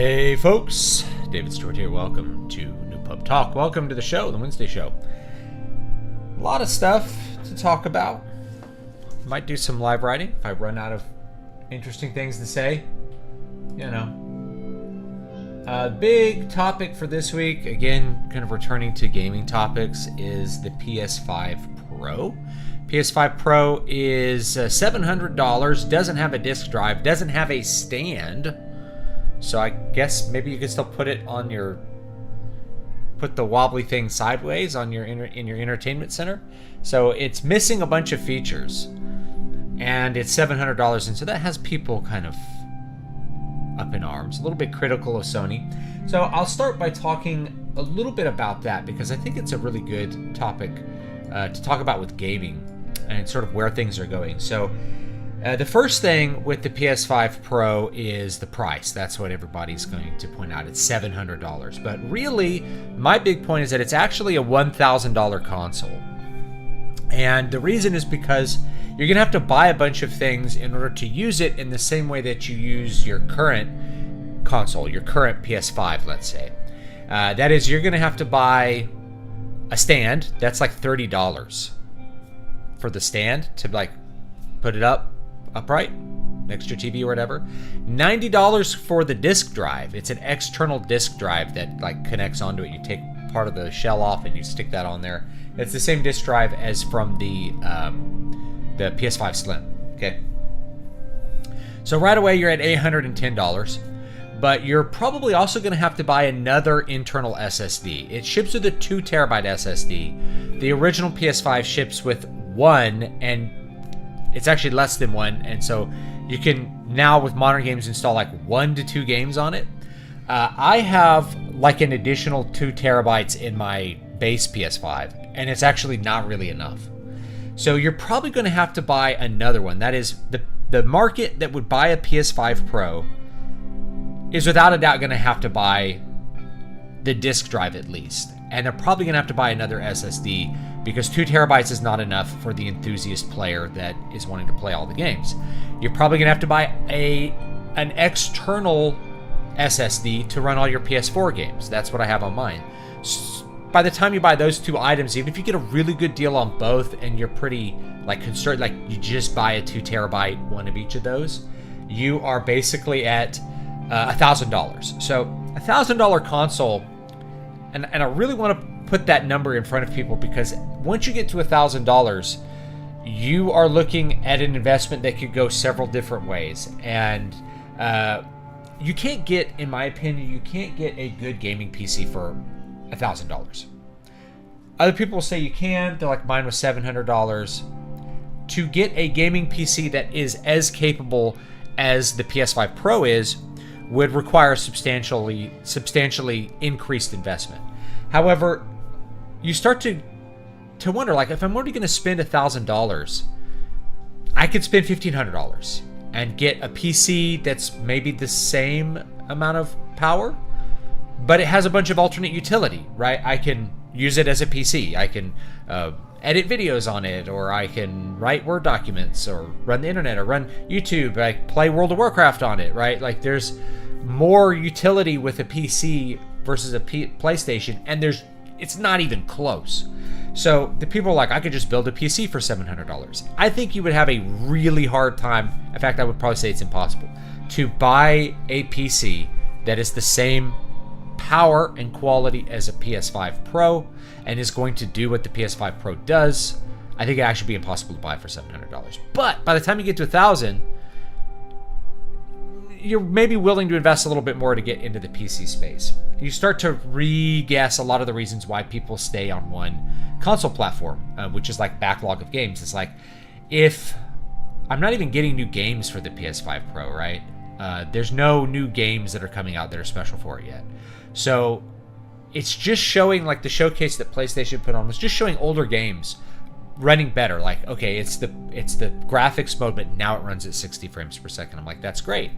Hey folks, David Stewart here. Welcome to NewPub Talk. Welcome to the show, the Wednesday show. A lot of stuff to talk about. Might do some live writing if I run out of interesting things to say. You know. Big topic for this week, again, kind of returning to gaming topics, is the PS5 Pro. PS5 Pro is $700, doesn't have a disk drive, doesn't have a stand. So I guess maybe you could still put it on your, put the wobbly thing sideways on your in your entertainment center. So it's missing a bunch of features, and it's $700, and so that has people kind of up in arms, a little bit critical of Sony. So I'll start by talking a little bit about that because I think it's a really good topic to talk about with gaming and sort of where things are going. So the first thing with the PS5 Pro is the price. That's what everybody's going to point out. It's $700. But really, my big point is that it's actually a $1,000 console. And the reason is because you're going to have to buy a bunch of things in order to use it in the same way that you use your current console, your current PS5, let's say. That is, you're going to have to buy a stand. That's like $30 for the stand to like put it upright next to your TV or whatever. $90 for the disk drive. It's an external disk drive that like connects onto it. You take part of the shell off and you stick that on there. It's the same disk drive as from the PS5 Slim. Okay. So right away you're at $810, but you're probably also going to have to buy another internal SSD. It ships with a 2 terabyte SSD. The original PS5 ships with 1, and it's actually less than 1, and so you can now with modern games install like 1 to 2 games on it. I have like an additional 2 terabytes in my base PS5, and it's actually not really enough. So you're probably going to have to buy another one. That is, the market that would buy a PS5 Pro is without a doubt going to have to buy the disk drive at least, and they're probably going to have to buy another SSD, because 2 terabytes is not enough for the enthusiast player that is wanting to play all the games. You're probably going to have to buy an external SSD to run all your PS4 games. That's what I have on mine. By the time you buy those 2 items, even if you get a really good deal on both and you're pretty like concerned, like you just buy a 2 terabyte one of each of those, you are basically at $1,000. So $1,000 console, and I really want to put that number in front of people, because once you get to $1,000, you are looking at an investment that could go several different ways. And you can't get, in my opinion, you can't get a good gaming PC for $1,000. Other people say you can. They're like, mine was $700. To get a gaming PC that is as capable as the PS5 Pro is would require substantially increased investment. However, you start to wonder, like, if I'm already going to spend $1,000, I could spend $1,500 and get a PC that's maybe the same amount of power, but it has a bunch of alternate utility, right? I can use it as a PC. I can edit videos on it, or I can write Word documents, or run the internet, or run YouTube. I play World of Warcraft on it, right? Like, there's more utility with a PC versus a PlayStation, and it's not even close. So the people are like, I could just build a PC for $700. I think you would have a really hard time. In fact, I would probably say it's impossible to buy a PC that is the same power and quality as a PS5 Pro and is going to do what the PS5 Pro does. I think it actually be impossible to buy for $700. But by the time you get to $1,000, you're maybe willing to invest a little bit more to get into the PC space. You start to re-guess a lot of the reasons why people stay on one console platform, which is like backlog of games. It's like, if I'm not even getting new games for the PS5 Pro, right? There's no new games that are coming out that are special for it yet. So it's just showing, like the showcase that PlayStation put on was just showing older games running better. Like, okay, it's the graphics mode, but now it runs at 60 frames per second. I'm like, that's great.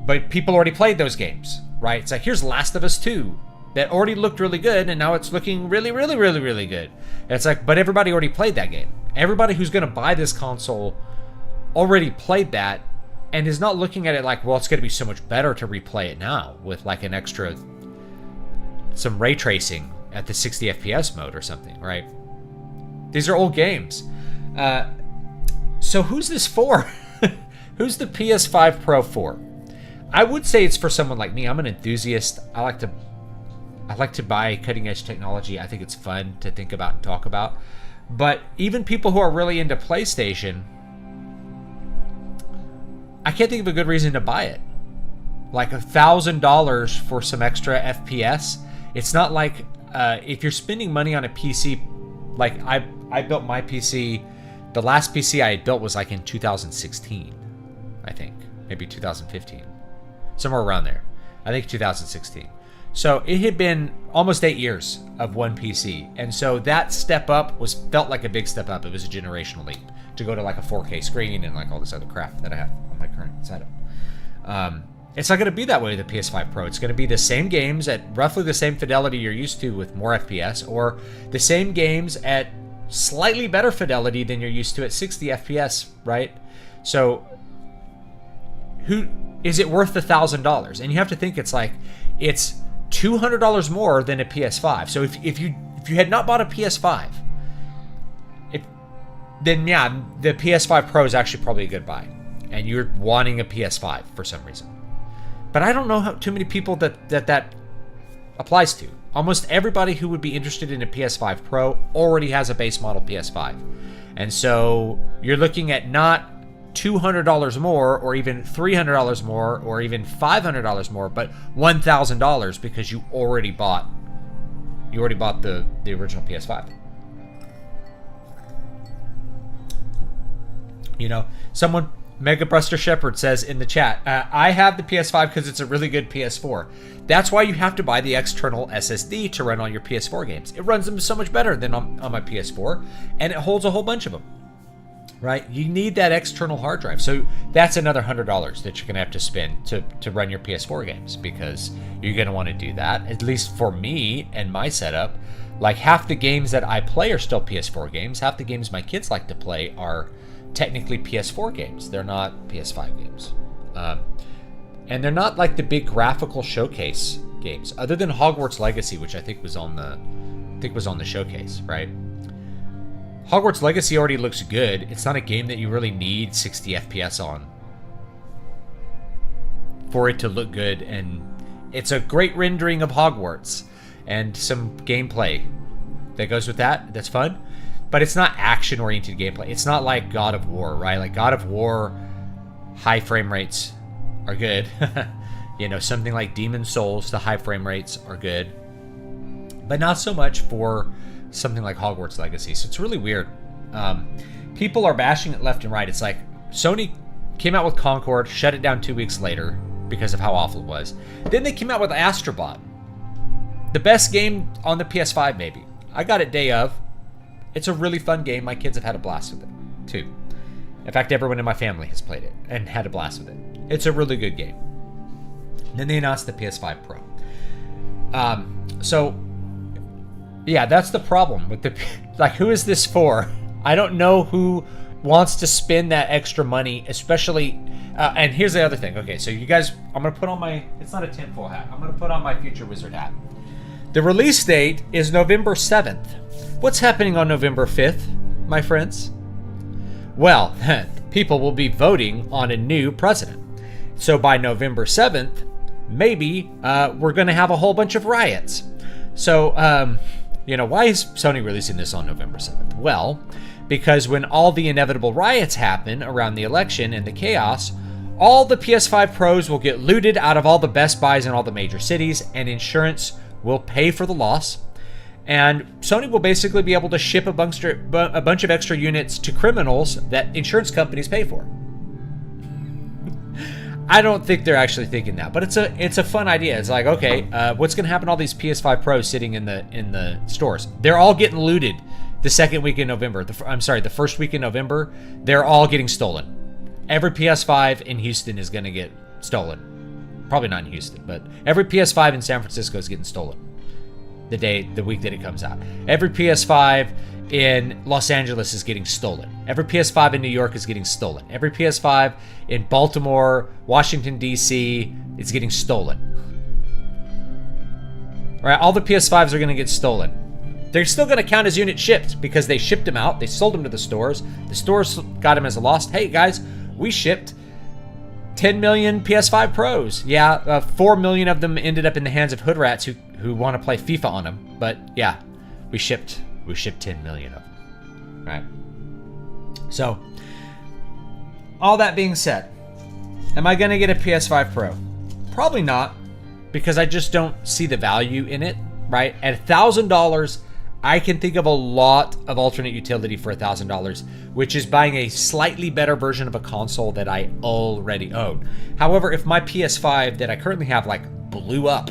But people already played those games, right? It's like, here's Last of Us 2 that already looked really good, and now it's looking really, really, really, really good. And it's like, but everybody already played that game. Everybody who's going to buy this console already played that, and is not looking at it like, well, it's going to be so much better to replay it now with like some ray tracing at the 60 FPS mode or something, right? These are old games. So who's this for? Who's the PS5 Pro for? I would say it's for someone like me. I'm an enthusiast. I like to buy cutting edge technology. I think it's fun to think about and talk about. But even people who are really into PlayStation, I can't think of a good reason to buy it. Like $1,000 for some extra FPS. It's not like if you're spending money on a PC, like I built my PC. The last PC I had built was like in 2016, I think, maybe 2015, somewhere around there. I think 2016. So it had been almost 8 years of one PC, and so that step up felt like a big step up. It was a generational leap to go to like a 4K screen and like all this other crap that I have on my current setup. It's not going to be that way with the PS5 Pro. It's going to be the same games at roughly the same fidelity you're used to with more FPS, or the same games at slightly better fidelity than you're used to at 60 FPS, right? So who is it worth $1,000? And you have to think it's $200 more than a PS5. So if you had not bought a PS5, then yeah, the PS5 Pro is actually probably a good buy, and you're wanting a PS5 for some reason. But I don't know too many people that applies to. Almost everybody who would be interested in a PS5 Pro already has a base model PS5. And so you're looking at not $200 more or even $300 more or even $500 more, but $1,000 because you already bought the original PS5. You know, someone, Mega Buster Shepherd says in the chat, I have the PS5 because it's a really good PS4. That's why you have to buy the external SSD to run all your PS4 games. It runs them so much better than on my PS4, and it holds a whole bunch of them, right? You need that external hard drive. So that's another $100 that you're going to have to spend to run your PS4 games, because you're going to want to do that, at least for me and my setup. Like half the games that I play are still PS4 games. Half the games my kids like to play are technically PS4 games. They're not PS5 games. And they're not like the big graphical showcase games, other than Hogwarts Legacy, which I think was on the showcase, right? Hogwarts Legacy already looks good. It's not a game that you really need 60 FPS on for it to look good, and it's a great rendering of Hogwarts and some gameplay that goes with that. That's fun. But it's not action-oriented gameplay. It's not like God of War, right? Like God of War, high frame rates are good. You know, something like Demon Souls, the high frame rates are good. But not so much for something like Hogwarts Legacy. So it's really weird. People are bashing it left and right. It's like Sony came out with Concord, shut it down 2 weeks later because of how awful it was. Then they came out with Astrobot. The best game on the PS5, maybe. I got it day of. It's a really fun game. My kids have had a blast with it, too. In fact, everyone in my family has played it and had a blast with it. It's a really good game. Then they announced the PS5 Pro. So, yeah, that's the problem with the... Like, who is this for? I don't know who wants to spend that extra money, especially... and here's the other thing. Okay, so you guys... I'm going to put on my... It's not a tinfoil hat. I'm going to put on my Future Wizard hat. The release date is November 7th. What's happening on November 5th, my friends? Well, people will be voting on a new president. So by November 7th, maybe we're going to have a whole bunch of riots. So, you know, why is Sony releasing this on November 7th? Well, because when all the inevitable riots happen around the election and the chaos, all the PS5 Pros will get looted out of all the Best Buys in all the major cities, and insurance will pay for the loss. And Sony will basically be able to ship a bunch of extra units to criminals that insurance companies pay for. I don't think they're actually thinking that, but it's a fun idea. It's like, okay, what's going to happen to all these PS5 Pros sitting in the stores? They're all getting looted the second week in November. The first week in November, they're all getting stolen. Every PS5 in Houston is going to get stolen. Probably not in Houston, but every PS5 in San Francisco is getting stolen the week that it comes out. Every PS5 in Los Angeles is getting stolen. Every PS5 in New York is getting stolen. Every PS5 in Baltimore, Washington, D.C. is getting stolen. Right? All the PS5s are going to get stolen. They're still going to count as unit shipped because they shipped them out. They sold them to the stores. The stores got them as a loss. Hey, guys, we shipped 10 million PS5 Pros. Yeah, 4 million of them ended up in the hands of hood rats who want to play FIFA on them. But yeah, we shipped 10 million of them. Right? So, all that being said, am I going to get a PS5 Pro? Probably not, because I just don't see the value in it, right? At $1,000, I can think of a lot of alternate utility for $1,000, which is buying a slightly better version of a console that I already own. However, if my PS5 that I currently have blew up,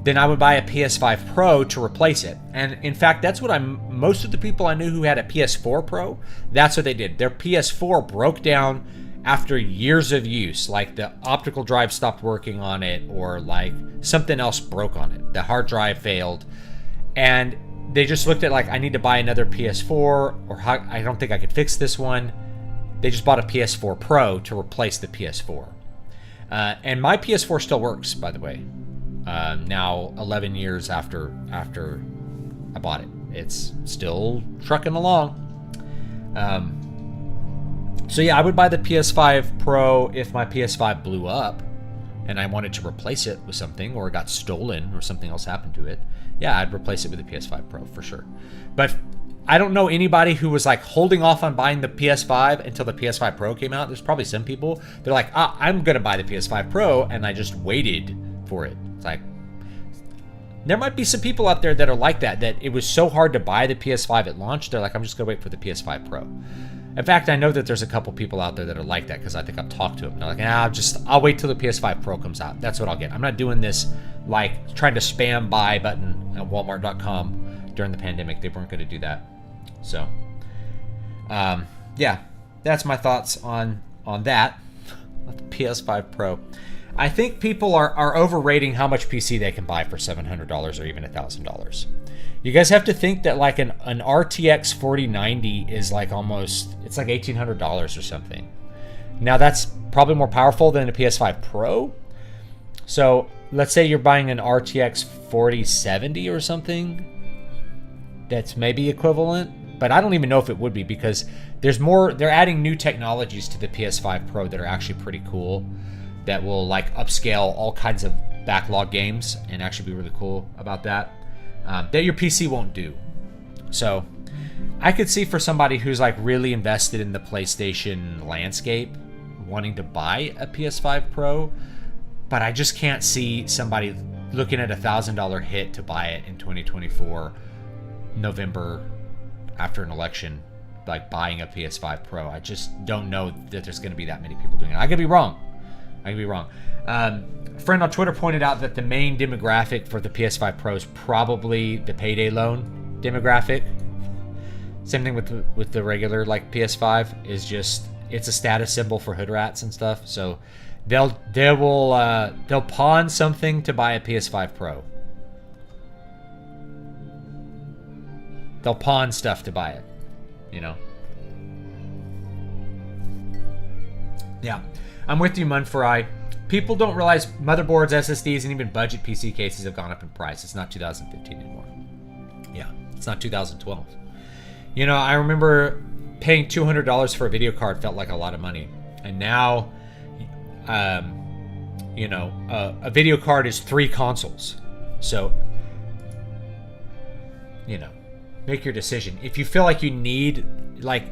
then I would buy a PS5 Pro to replace it. And in fact, that's what most of the people I knew who had a PS4 Pro, that's what they did. Their PS4 broke down after years of use, like the optical drive stopped working on it, or something else broke on it. The hard drive failed. And they just looked at I need to buy another PS4, or I don't think I could fix this one. They just bought a PS4 Pro to replace the PS4. And my PS4 still works, by the way. Now 11 years after I bought it, it's still trucking along. So yeah, I would buy the PS5 Pro if my PS5 blew up and I wanted to replace it with something, or it got stolen or something else happened to it. Yeah, I'd replace it with a PS5 Pro for sure. But I don't know anybody who was holding off on buying the PS5 until the PS5 Pro came out. There's probably some people, they're like, I'm gonna buy the PS5 Pro, and I just waited for it. It's there might be some people out there that are like that it was so hard to buy the PS5 at launch, they're like, I'm just gonna wait for the PS5 Pro. In fact, I know that there's a couple people out there that are like that, because I think I've talked to them. They're like, I'll wait till the PS5 Pro comes out. That's what I'll get. I'm not doing this trying to spam buy button at Walmart.com during the pandemic. They weren't going to do that. So, yeah, that's my thoughts on that. The PS5 Pro. I think people are overrating how much PC they can buy for $700 or even $1,000. You guys have to think that an RTX 4090 is almost, it's $1,800 or something. Now that's probably more powerful than a PS5 Pro. So let's say you're buying an RTX 4070 or something. That's maybe equivalent, but I don't even know if it would be, because they're adding new technologies to the PS5 Pro that are actually pretty cool, that will upscale all kinds of backlog games and actually be really cool about that. That your PC won't do. So I could see for somebody who's really invested in the PlayStation landscape wanting to buy a PS5 Pro, but I just can't see somebody looking at $1,000 hit to buy it in 2024 November after an election, buying a PS5 Pro. I just don't know that there's going to be that many people doing it. I could be wrong. A friend on Twitter pointed out that the main demographic for the PS5 Pro is probably the payday loan demographic. Same thing with the regular PS5 is just, it's a status symbol for hood rats and stuff. So they'll pawn something to buy a PS5 Pro. They'll pawn stuff to buy it, Yeah, I'm with you, Munfry. People don't realize motherboards, SSDs, and even budget PC cases have gone up in price. It's not 2015 anymore. Yeah, it's not 2012. I remember paying $200 for a video card felt like a lot of money. And now, a video card is 3 consoles. So, make your decision. If you feel like you need,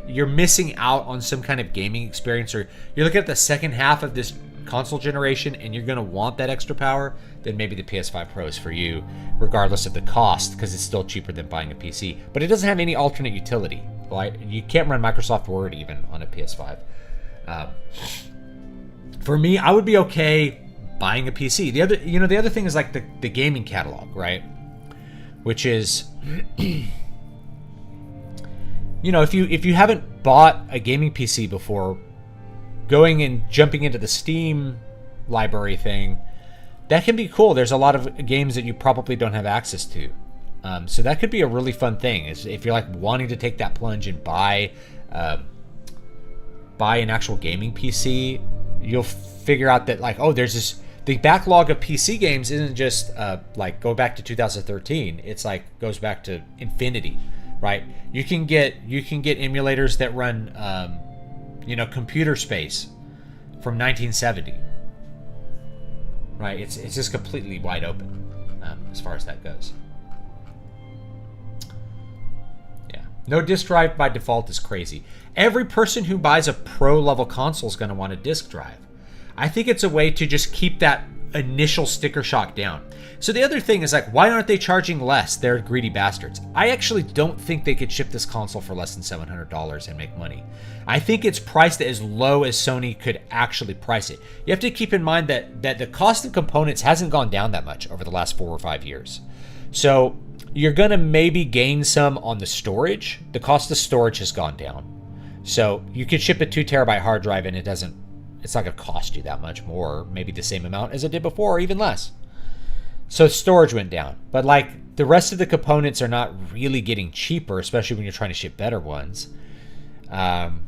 you're missing out on some kind of gaming experience, or you're looking at the second half of this console generation and you're going to want that extra power, then maybe the PS5 Pro is for you, regardless of the cost, because it's still cheaper than buying a PC. But it doesn't have any alternate utility. You can't run Microsoft Word even on a PS5. For me, I would be okay buying a PC. The other thing is the gaming catalog, right? Which is, if you haven't bought a gaming PC before, going and jumping into the Steam library thing, that can be cool. There's a lot of games that you probably don't have access to. So that could be a really fun thing. Is if you're like wanting to take that plunge and buy an actual gaming PC, you'll figure out that like, oh, there's this. The backlog of PC games isn't just like go back to 2013. It's like goes back to infinity, right? You can get emulators that run, Computer Space from 1970, right? It's just completely wide open as far as that goes. Yeah, no disk drive by default is crazy. Every person who buys a pro level console is going to want a disk drive. I think it's a way to just keep that initial sticker shock down. So the other thing is like, why aren't they charging less? They're greedy bastards. I actually don't think they could ship this console for less than $700 and make money. I think it's priced as low as Sony could actually price it. You have to keep in mind that the cost of components hasn't gone down that much over the last 4 or 5 years. So you're going to maybe gain some on the storage. The cost of storage has gone down. So you could ship a 2 terabyte hard drive and it's not going to cost you that much more, maybe the same amount as it did before, or even less. So storage went down. But like the rest of the components are not really getting cheaper, especially when you're trying to ship better ones. And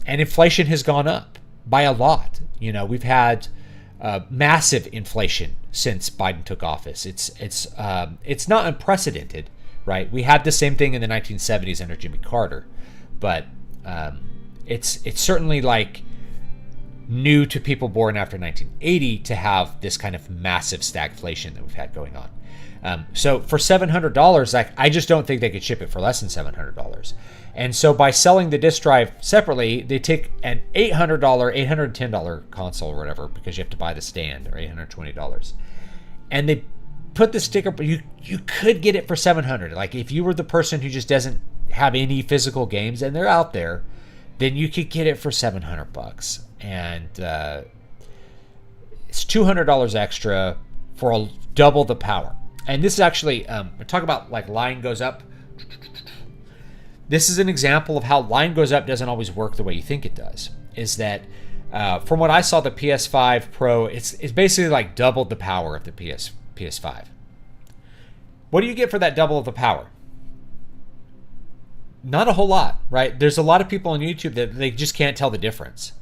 inflation has gone up by a lot. We've had massive inflation since Biden took office. It's not unprecedented, right? We had the same thing in the 1970s under Jimmy Carter, but it's certainly like new to people born after 1980 to have this kind of massive stagflation that we've had going on. So for $700, like I just don't think they could ship it for less than $700. And so by selling the disk drive separately, they take an $810 console or whatever, because you have to buy the stand, or $820, and they put the sticker. You could get it for $700. Like if you were the person who just doesn't have any physical games and they're out there, then you could get it for $700. And it's $200 extra for double the power. And this is actually, we talk about like line goes up. This is an example of how line goes up doesn't always work the way you think it does. Is that from what I saw, the PS5 Pro, it's basically like doubled the power of the PS5. What do you get for that double of the power? Not a whole lot, right? There's a lot of people on YouTube that they just can't tell the difference.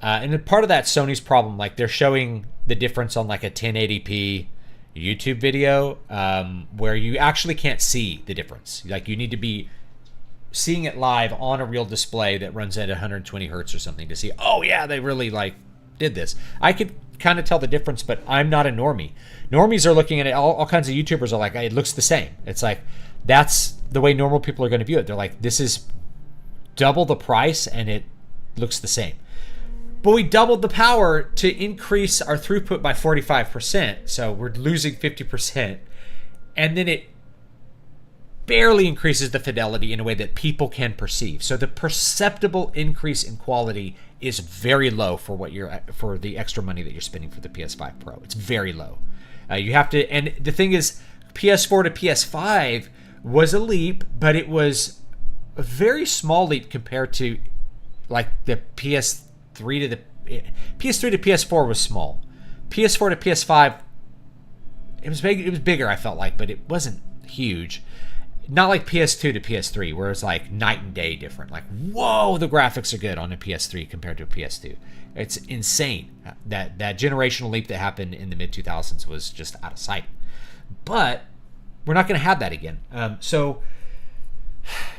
And part of that's Sony's problem. Like they're showing the difference on like a 1080p YouTube video where you actually can't see the difference. Like you need to be seeing it live on a real display that runs at 120 hertz or something to see, oh yeah, they really like did this. I could kind of tell the difference, but I'm not a normie. Normies are looking at it, all kinds of YouTubers are like, it looks the same. It's like, that's the way normal people are going to view it. They're like, this is double the price and it looks the same. But we doubled the power to increase our throughput by 45%. So we're losing 50%. And then it barely increases the fidelity in a way that people can perceive. So the perceptible increase in quality is very low for for the extra money that you're spending for the PS5 Pro. It's very low. You have to, and the thing is, PS4 to PS5 was a leap, but it was a very small leap compared to like the PS3 to the PS3 to PS4 was small. PS4 to PS5, it was big. It was bigger, I felt like, but it wasn't huge. Not like PS2 to PS3, where it's like night and day different. Like, whoa, the graphics are good on a PS3 compared to a PS2. It's insane. That generational leap that happened in the mid 2000s was just out of sight. But we're not going to have that again. So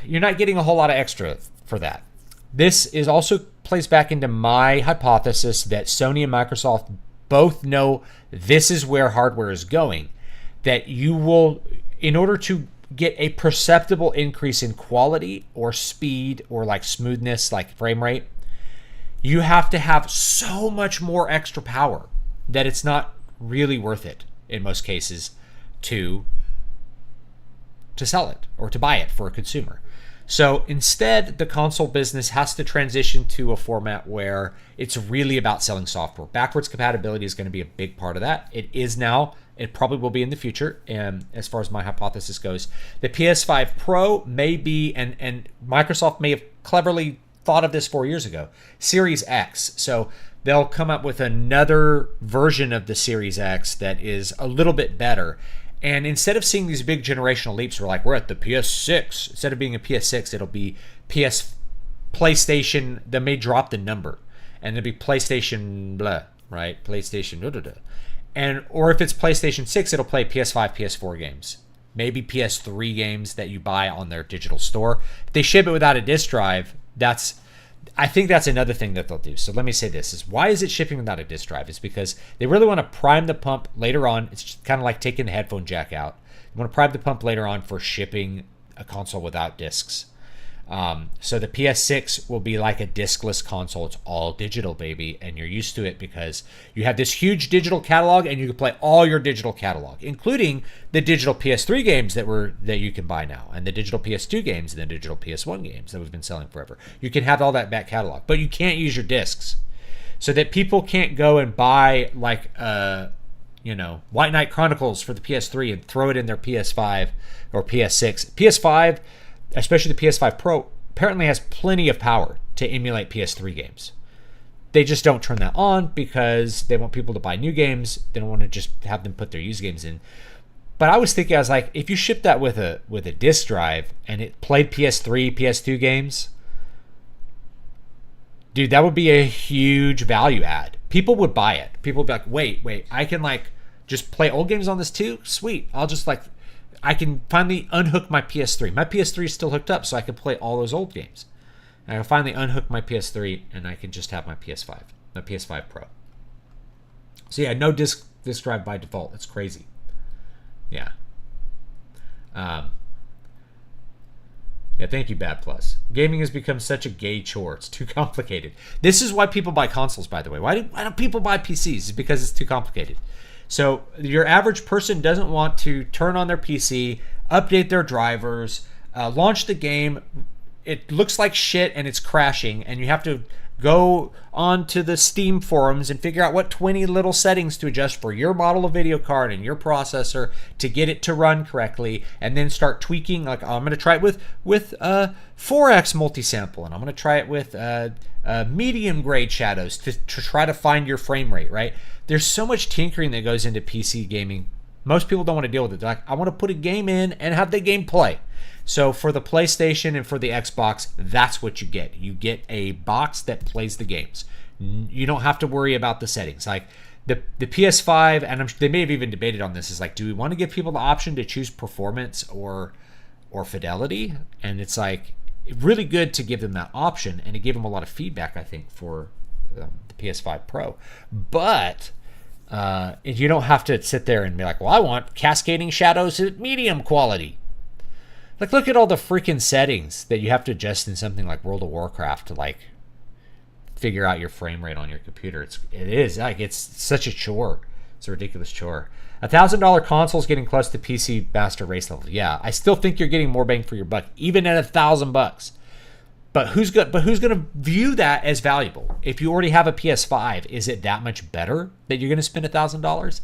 you're not getting a whole lot of extra for that. This is also plays back into my hypothesis that Sony and Microsoft both know this is where hardware is going. That you will, in order to get a perceptible increase in quality or speed or like smoothness, like frame rate, you have to have so much more extra power that it's not really worth it in most cases to sell it or to buy it for a consumer. So instead, the console business has to transition to a format where it's really about selling software. Backwards compatibility is going to be a big part of that. It is now. It probably will be in the future, as far as my hypothesis goes. The PS5 Pro may be, and Microsoft may have cleverly thought of this 4 years ago, Series X. So they'll come up with another version of the Series X that is a little bit better. And instead of seeing these big generational leaps, we're at the PS6. Instead of being a PS6, it'll be PlayStation. They may drop the number, and it'll be PlayStation blah, right? PlayStation blah, blah, blah. And or if it's PlayStation 6, it'll play PS5, PS4 games. Maybe PS3 games that you buy on their digital store. If they ship it without a disc drive, I think that's another thing that they'll do. So let me say this, is why is it shipping without a disc drive? It's because they really want to prime the pump later on. It's kind of like taking the headphone jack out. You want to prime the pump later on for shipping a console without discs. So the PS6 will be like a discless console. It's all digital, baby, and you're used to it because you have this huge digital catalog, and you can play all your digital catalog, including the digital PS3 games that you can buy now, and the digital PS2 games, and the digital PS1 games that we've been selling forever. You can have all that back catalog, but you can't use your discs, so that people can't go and buy like White Knight Chronicles for the PS3 and throw it in their PS5 or PS6. PS5, especially the PS5 Pro, apparently has plenty of power to emulate PS3 games. They just don't turn that on because they want people to buy new games. They don't want to just have them put their used games in. But I was thinking, I was like, if you ship that with a disc drive and it played PS3, PS2 games, dude, that would be a huge value add. People would buy it. People would be like, wait, I can like just play old games on this too? Sweet. I'll just like, I can finally unhook my PS3. My PS3 is still hooked up, so I can play all those old games. And I can finally unhook my PS3, and I can just have my PS5, my PS5 Pro. So yeah, no disc drive by default. It's crazy. Yeah. Yeah, thank you, Bad Plus. Gaming has become such a gay chore. It's too complicated. This is why people buy consoles, by the way. Why don't people buy PCs? It's because it's too complicated. So your average person doesn't want to turn on their PC, update their drivers, launch the game. It looks like shit and it's crashing, and you have to go on to the Steam forums and figure out what 20 little settings to adjust for your model of video card and your processor to get it to run correctly, and then start tweaking. Like, I'm going to try it with 4x multi-sample, and I'm going to try it with medium grade shadows to try to find your frame rate, right? There's so much tinkering that goes into PC gaming. Most people don't want to deal with it. They're like, I want to put a game in and have the game play. So for the PlayStation and for the Xbox, that's what you get. You get a box that plays the games. You don't have to worry about the settings. Like the PS5, and they may have even debated on this, is like, do we want to give people the option to choose performance or fidelity? And it's like really good to give them that option, and it gave them a lot of feedback, I think, for the PS5 Pro. But you don't have to sit there and be like, well, I want cascading shadows at medium quality. Like, look at all the freaking settings that you have to adjust in something like World of Warcraft to like figure out your frame rate on your computer. It's such a chore. It's a ridiculous chore. $1,000 console's getting close to PC Master Race level. Yeah, I still think you're getting more bang for your buck, even at $1,000. But who's going to view that as valuable? If you already have a PS5, is it that much better that you're going to spend $1,000?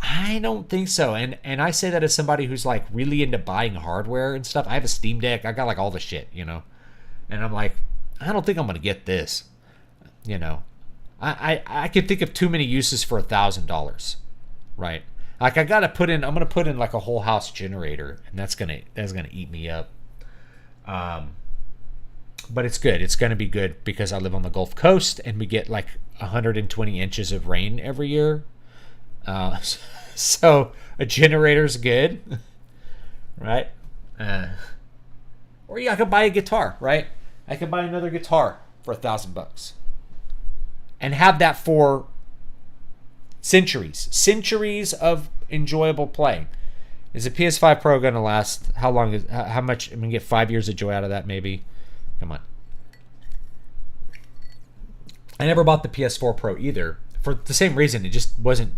I don't think so. And I say that as somebody who's like really into buying hardware and stuff. I have a Steam Deck. I got like all the shit, and I'm like, I don't think I'm going to get this. I can think of too many uses for $1,000, right? Like I'm going to put in like a whole house generator, and that's going to eat me up. But it's good. It's going to be good because I live on the Gulf Coast and we get like 120 inches of rain every year. So a generator's good, right? Or I could buy a guitar, right? I could buy another guitar for $1,000 and have that for centuries of enjoyable playing. Is the PS5 Pro going to last? How long? How much? I'm going to get 5 years of joy out of that, maybe. Come on. I never bought the PS4 Pro either for the same reason. It just wasn't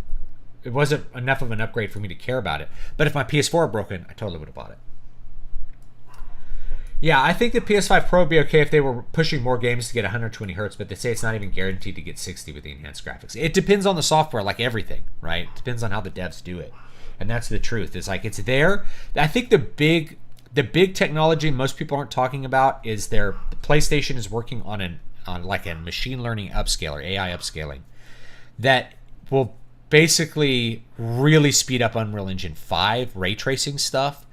enough of an upgrade for me to care about it. But if my PS4 had broken, I totally would have bought it. Yeah, I think the PS5 Pro would be okay if they were pushing more games to get 120 hertz, but they say it's not even guaranteed to get 60 with the enhanced graphics. It depends on the software, like everything, right? It depends on how the devs do it. And that's the truth. It's like it's there. I think the big technology most people aren't talking about is the PlayStation is working on like a machine learning upscaler, AI upscaling, that will basically really speed up Unreal Engine 5 ray tracing stuff.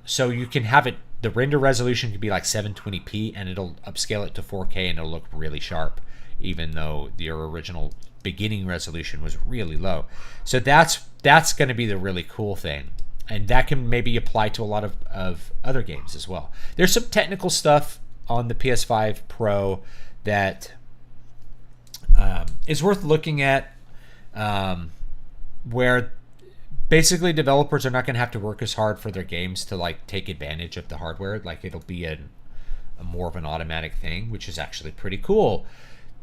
So you can have it, the render resolution could be like 720p and it'll upscale it to 4K and it'll look really sharp, even though your original beginning resolution was really low. So that's going to be the really cool thing. And that can maybe apply to a lot of other games as well. There's some technical stuff on the PS5 Pro that is worth looking at, where basically developers are not going to have to work as hard for their games to like take advantage of the hardware. Like it'll be a more of an automatic thing, which is actually pretty cool.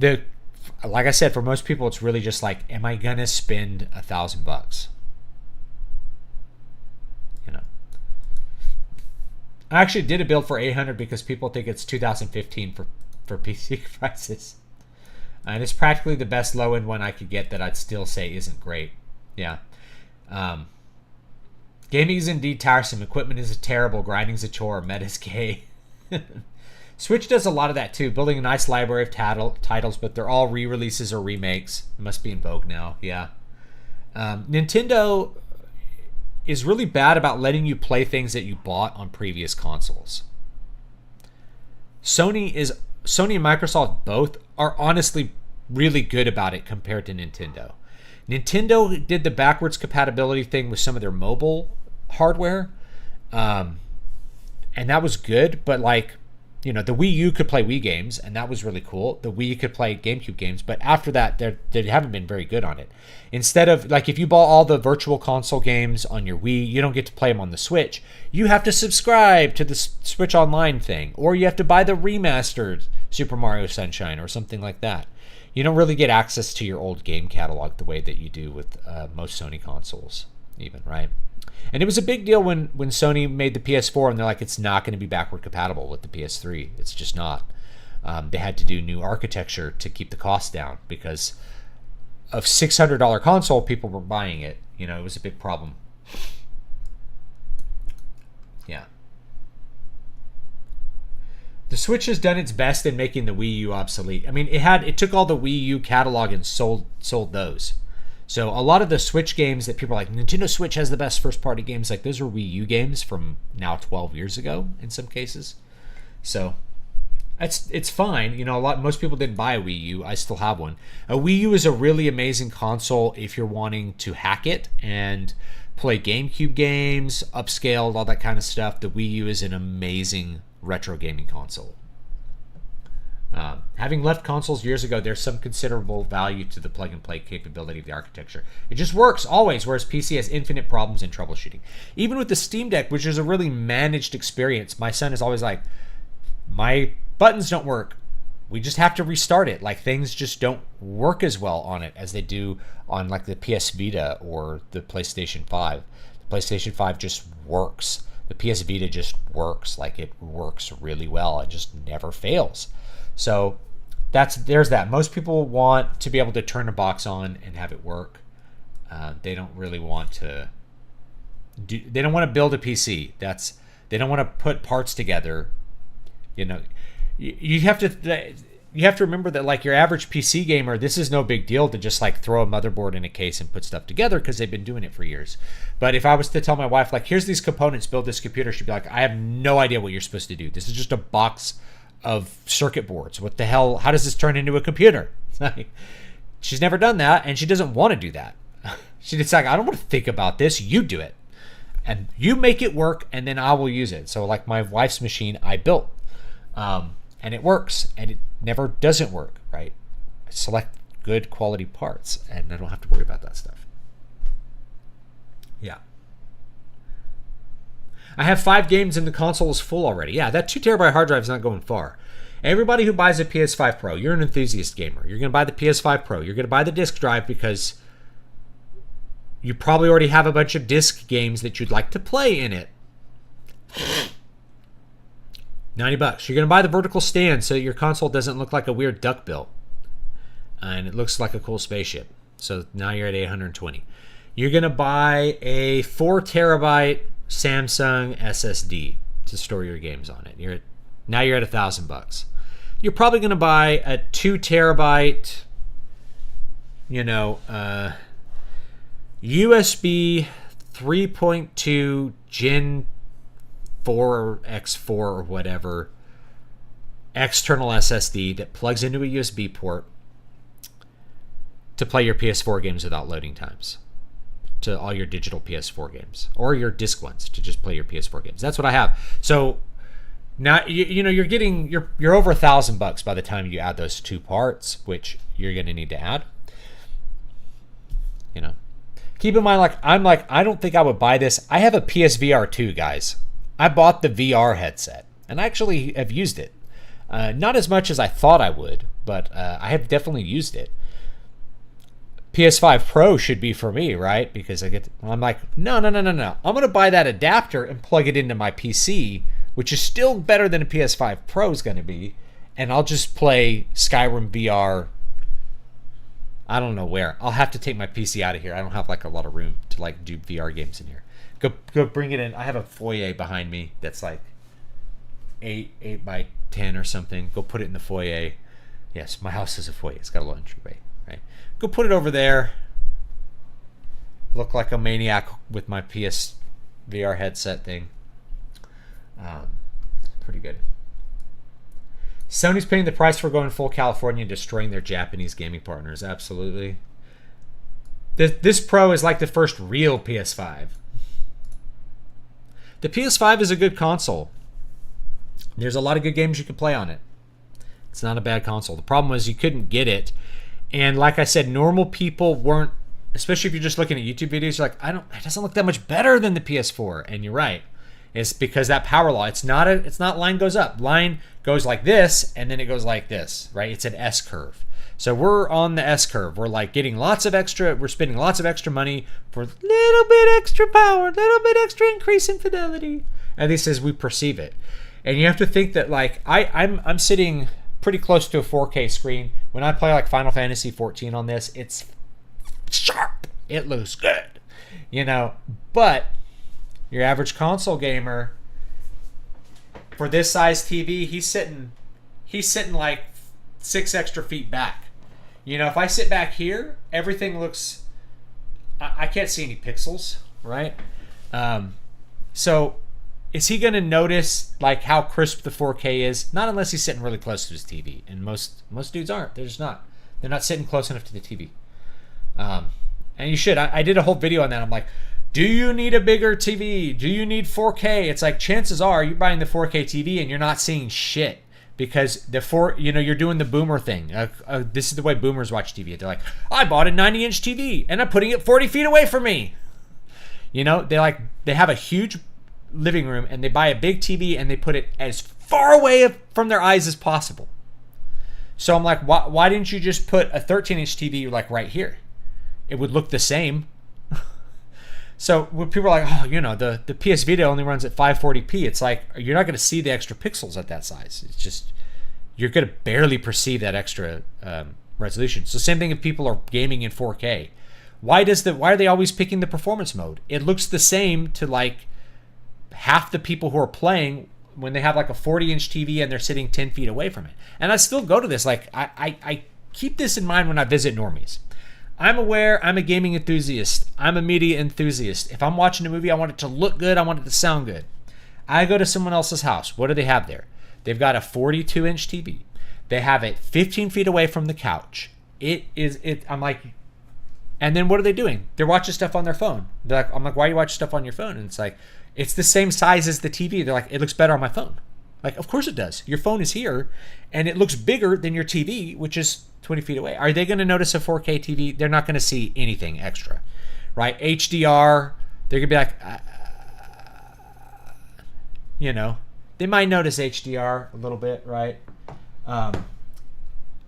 Like I said, for most people, it's really just like, am I going to spend $1,000? You know, I actually did a build for 800 because people think it's 2015 for PC prices. And it's practically the best low-end one I could get that I'd still say isn't great. Yeah. Gaming is indeed tiresome. Equipment is terrible. Grinding's a chore. Meta's gay. Switch does a lot of that too, building a nice library of titles, but they're all re-releases or remakes. It must be in vogue now. Yeah. Nintendo is really bad about letting you play things that you bought on previous consoles. Sony and Microsoft both are honestly really good about it compared to Nintendo. Nintendo did the backwards compatibility thing with some of their mobile hardware, and that was good, but like, you know, the Wii U could play Wii games, and that was really cool. The Wii could play GameCube games, but after that, they haven't been very good on it. Instead of, like, if you bought all the virtual console games on your Wii, you don't get to play them on the Switch. You have to subscribe to the Switch Online thing, or you have to buy the remastered Super Mario Sunshine or something like that. You don't really get access to your old game catalog the way that you do with most Sony consoles, even, right? And it was a big deal when Sony made the PS4 and they're like, it's not going to be backward compatible with the PS3. It's just not. They had to do new architecture to keep the cost down because of $600 console, people were buying it. You know, it was a big problem. Yeah. The Switch has done its best in making the Wii U obsolete. I mean, it took all the Wii U catalog and sold those. So a lot of the Switch games that people are like, Nintendo Switch has the best first-party games, like those are Wii U games from now 12 years ago in some cases. So it's fine. You know, most people didn't buy a Wii U. I still have one. A Wii U is a really amazing console if you're wanting to hack it and play GameCube games, upscaled, all that kind of stuff. The Wii U is an amazing retro gaming console. Having left consoles years ago, there's some considerable value to the plug-and-play capability of the architecture. It just works always, whereas PC has infinite problems in troubleshooting. Even with the Steam Deck, which is a really managed experience, my son is always like, my buttons don't work. We just have to restart it. Like, things just don't work as well on it as they do on, like, the PS Vita or the PlayStation 5. The PlayStation 5 just works. The PS Vita just works. Like, it works really well. It just never fails. So there's that. Most people want to be able to turn a box on and have it work. They don't really want to they don't want to build a PC. They don't want to put parts together. You know, you have to remember that, like, your average PC gamer, this is no big deal to just like throw a motherboard in a case and put stuff together because they've been doing it for years. But if I was to tell my wife, like, here's these components, build this computer, she'd be like, I have no idea what you're supposed to do. This is just a box of circuit boards. What the hell? How does this turn into a computer? She's never done that, and she doesn't want to do that. She's like, I don't want to think about this. You do it, and you make it work, and then I will use it. So, like, my wife's machine, I built, and it works, and it never doesn't work. Right? I select good quality parts, and I don't have to worry about that stuff. Yeah. I have 5 games and the console is full already. Yeah, that 2 terabyte hard drive is not going far. Everybody who buys a PS5 Pro, you're an enthusiast gamer. You're going to buy the PS5 Pro. You're going to buy the disc drive because you probably already have a bunch of disc games that you'd like to play in it. $90. You're going to buy the vertical stand so that your console doesn't look like a weird duckbill. And it looks like a cool spaceship. So now you're at $820. You're going to buy a 4 terabyte Samsung SSD to store your games on it. Now you're at $1,000. You're probably going to buy a 2 terabyte, USB 3.2 Gen 4x4 or whatever external SSD that plugs into a USB port to play your PS4 games without loading times, to all your digital PS4 games, or your disc ones to just play your PS4 games. That's what I have. So now you're over $1,000 by the time you add those two parts, which you're going to need to add. Keep in mind, I don't think I would buy this. I have a PSVR 2, guys. I bought the VR headset, and I actually have used it. Not as much as I thought I would, but I have definitely used it. PS5 Pro should be for me, right? Because I'm like, no. I'm going to buy that adapter and plug it into my PC, which is still better than a PS5 Pro is going to be, and I'll just play Skyrim VR. I don't know where. I'll have to take my PC out of here. I don't have a lot of room to do VR games in here. Go bring it in. I have a foyer behind me that's 8 by 10 or something. Go put it in the foyer. Yes, my house is a foyer. It's got a laundry bay, right? Go put it over there. Look like a maniac with my PSVR headset thing. Pretty good. Sony's paying the price for going full California and destroying their Japanese gaming partners. Absolutely. This Pro is like the first real PS5. The PS5 is a good console. There's a lot of good games you can play on it. It's not a bad console. The problem was you couldn't get it. And like I said, normal people weren't, especially if you're just looking at YouTube videos, you're like, it doesn't look that much better than the PS4. And you're right. It's because that power law. It's not line goes up. Line goes like this, and then it goes like this, right? It's an S curve. So we're on the S curve. We're getting we're spending lots of extra money for a little bit extra power, a little bit extra increase in fidelity, at least as we perceive it. And you have to think that I'm sitting pretty close to a 4K screen. When I play Final Fantasy 14 on this, it's sharp. It looks good, but your average console gamer, for this size TV, he's sitting 6 extra feet back. If I sit back here, everything looks, I can't see any pixels, right? So is he going to notice how crisp the 4K is? Not unless he's sitting really close to his TV, and most dudes aren't. They're just not. They're not sitting close enough to the TV. And you should. I did a whole video on that. I'm like, do you need a bigger TV? Do you need 4K? It's chances are you're buying the 4K TV and you're not seeing shit because you're doing the boomer thing. This is the way boomers watch TV. They're like, I bought a 90-inch TV and I'm putting it 40 feet away from me. They have a huge living room and they buy a big TV and they put it as far away from their eyes as possible. So I'm like, why didn't you just put a 13-inch TV right here? It would look the same. So when people are like, the PS Vita only runs at 540p, it's you're not going to see the extra pixels at that size. It's just, you're going to barely perceive that extra resolution. So same thing if people are gaming in 4K. Why are they always picking the performance mode? It looks the same to half the people who are playing when they have a 40-inch TV and they're sitting 10 feet away from it. And I still go to this. I keep this in mind when I visit normies. I'm aware I'm a gaming enthusiast. I'm a media enthusiast. If I'm watching a movie, I want it to look good. I want it to sound good. I go to someone else's house. What do they have there? They've got a 42-inch TV. They have it 15 feet away from the couch. I'm like, and then what are they doing? They're watching stuff on their phone. I'm like, why are you watching stuff on your phone? And it's the same size as the TV. They're like, it looks better on my phone. Of course it does. Your phone is here, and it looks bigger than your TV, which is 20 feet away. Are they going to notice a 4K TV? They're not going to see anything extra, right? HDR, they're going to be they might notice HDR a little bit, right? And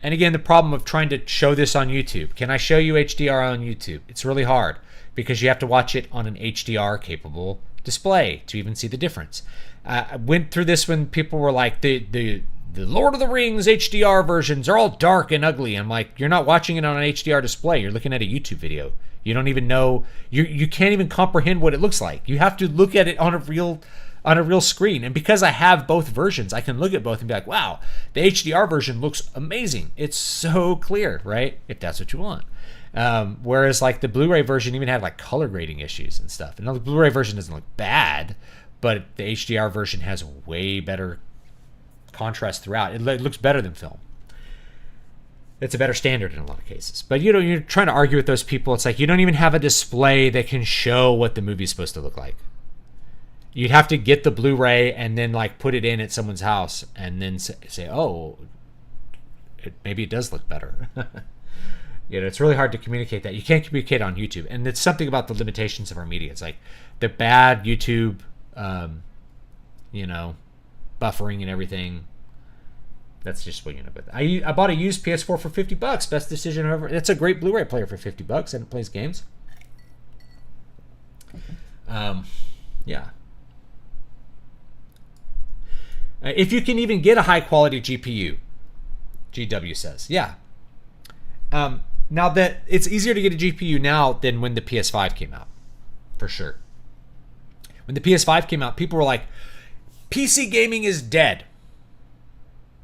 again, the problem of trying to show this on YouTube. Can I show you HDR on YouTube? It's really hard because you have to watch it on an HDR capable display to even see the difference. I went through this when people were like, the Lord of the Rings HDR versions are all dark and ugly. I'm like, you're not watching it on an HDR display. You're looking at a YouTube video. You don't even know, you can't even comprehend what it looks like. You have to look at it on a real screen. And because I have both versions, I can look at both and be like, wow, the HDR version looks amazing. It's so clear, right? If that's what you want. Whereas like the Blu-ray version even had like color grading issues and stuff. And the Blu-ray version doesn't look bad, but the HDR version has way better contrast throughout. It looks better than film. It's a better standard in a lot of cases. But you know, you're trying to argue with those people. It's like you don't even have a display that can show what the movie's supposed to look like. You'd have to get the Blu-ray and then like put it in at someone's house and then say, oh, maybe it does look better. You know, it's really hard to communicate that. You can't communicate on YouTube. And it's something about the limitations of our media. It's like the bad YouTube, you know, buffering and everything. That's just what you know. But I bought a used PS4 for $50. Best decision ever. It's a great Blu-ray player for $50 and it plays games. Yeah. If you can even get a high quality GPU, GW says, yeah. Now that it's easier to get a GPU now than when the PS5 came out, for sure. When the PS5 came out, people were like, PC gaming is dead.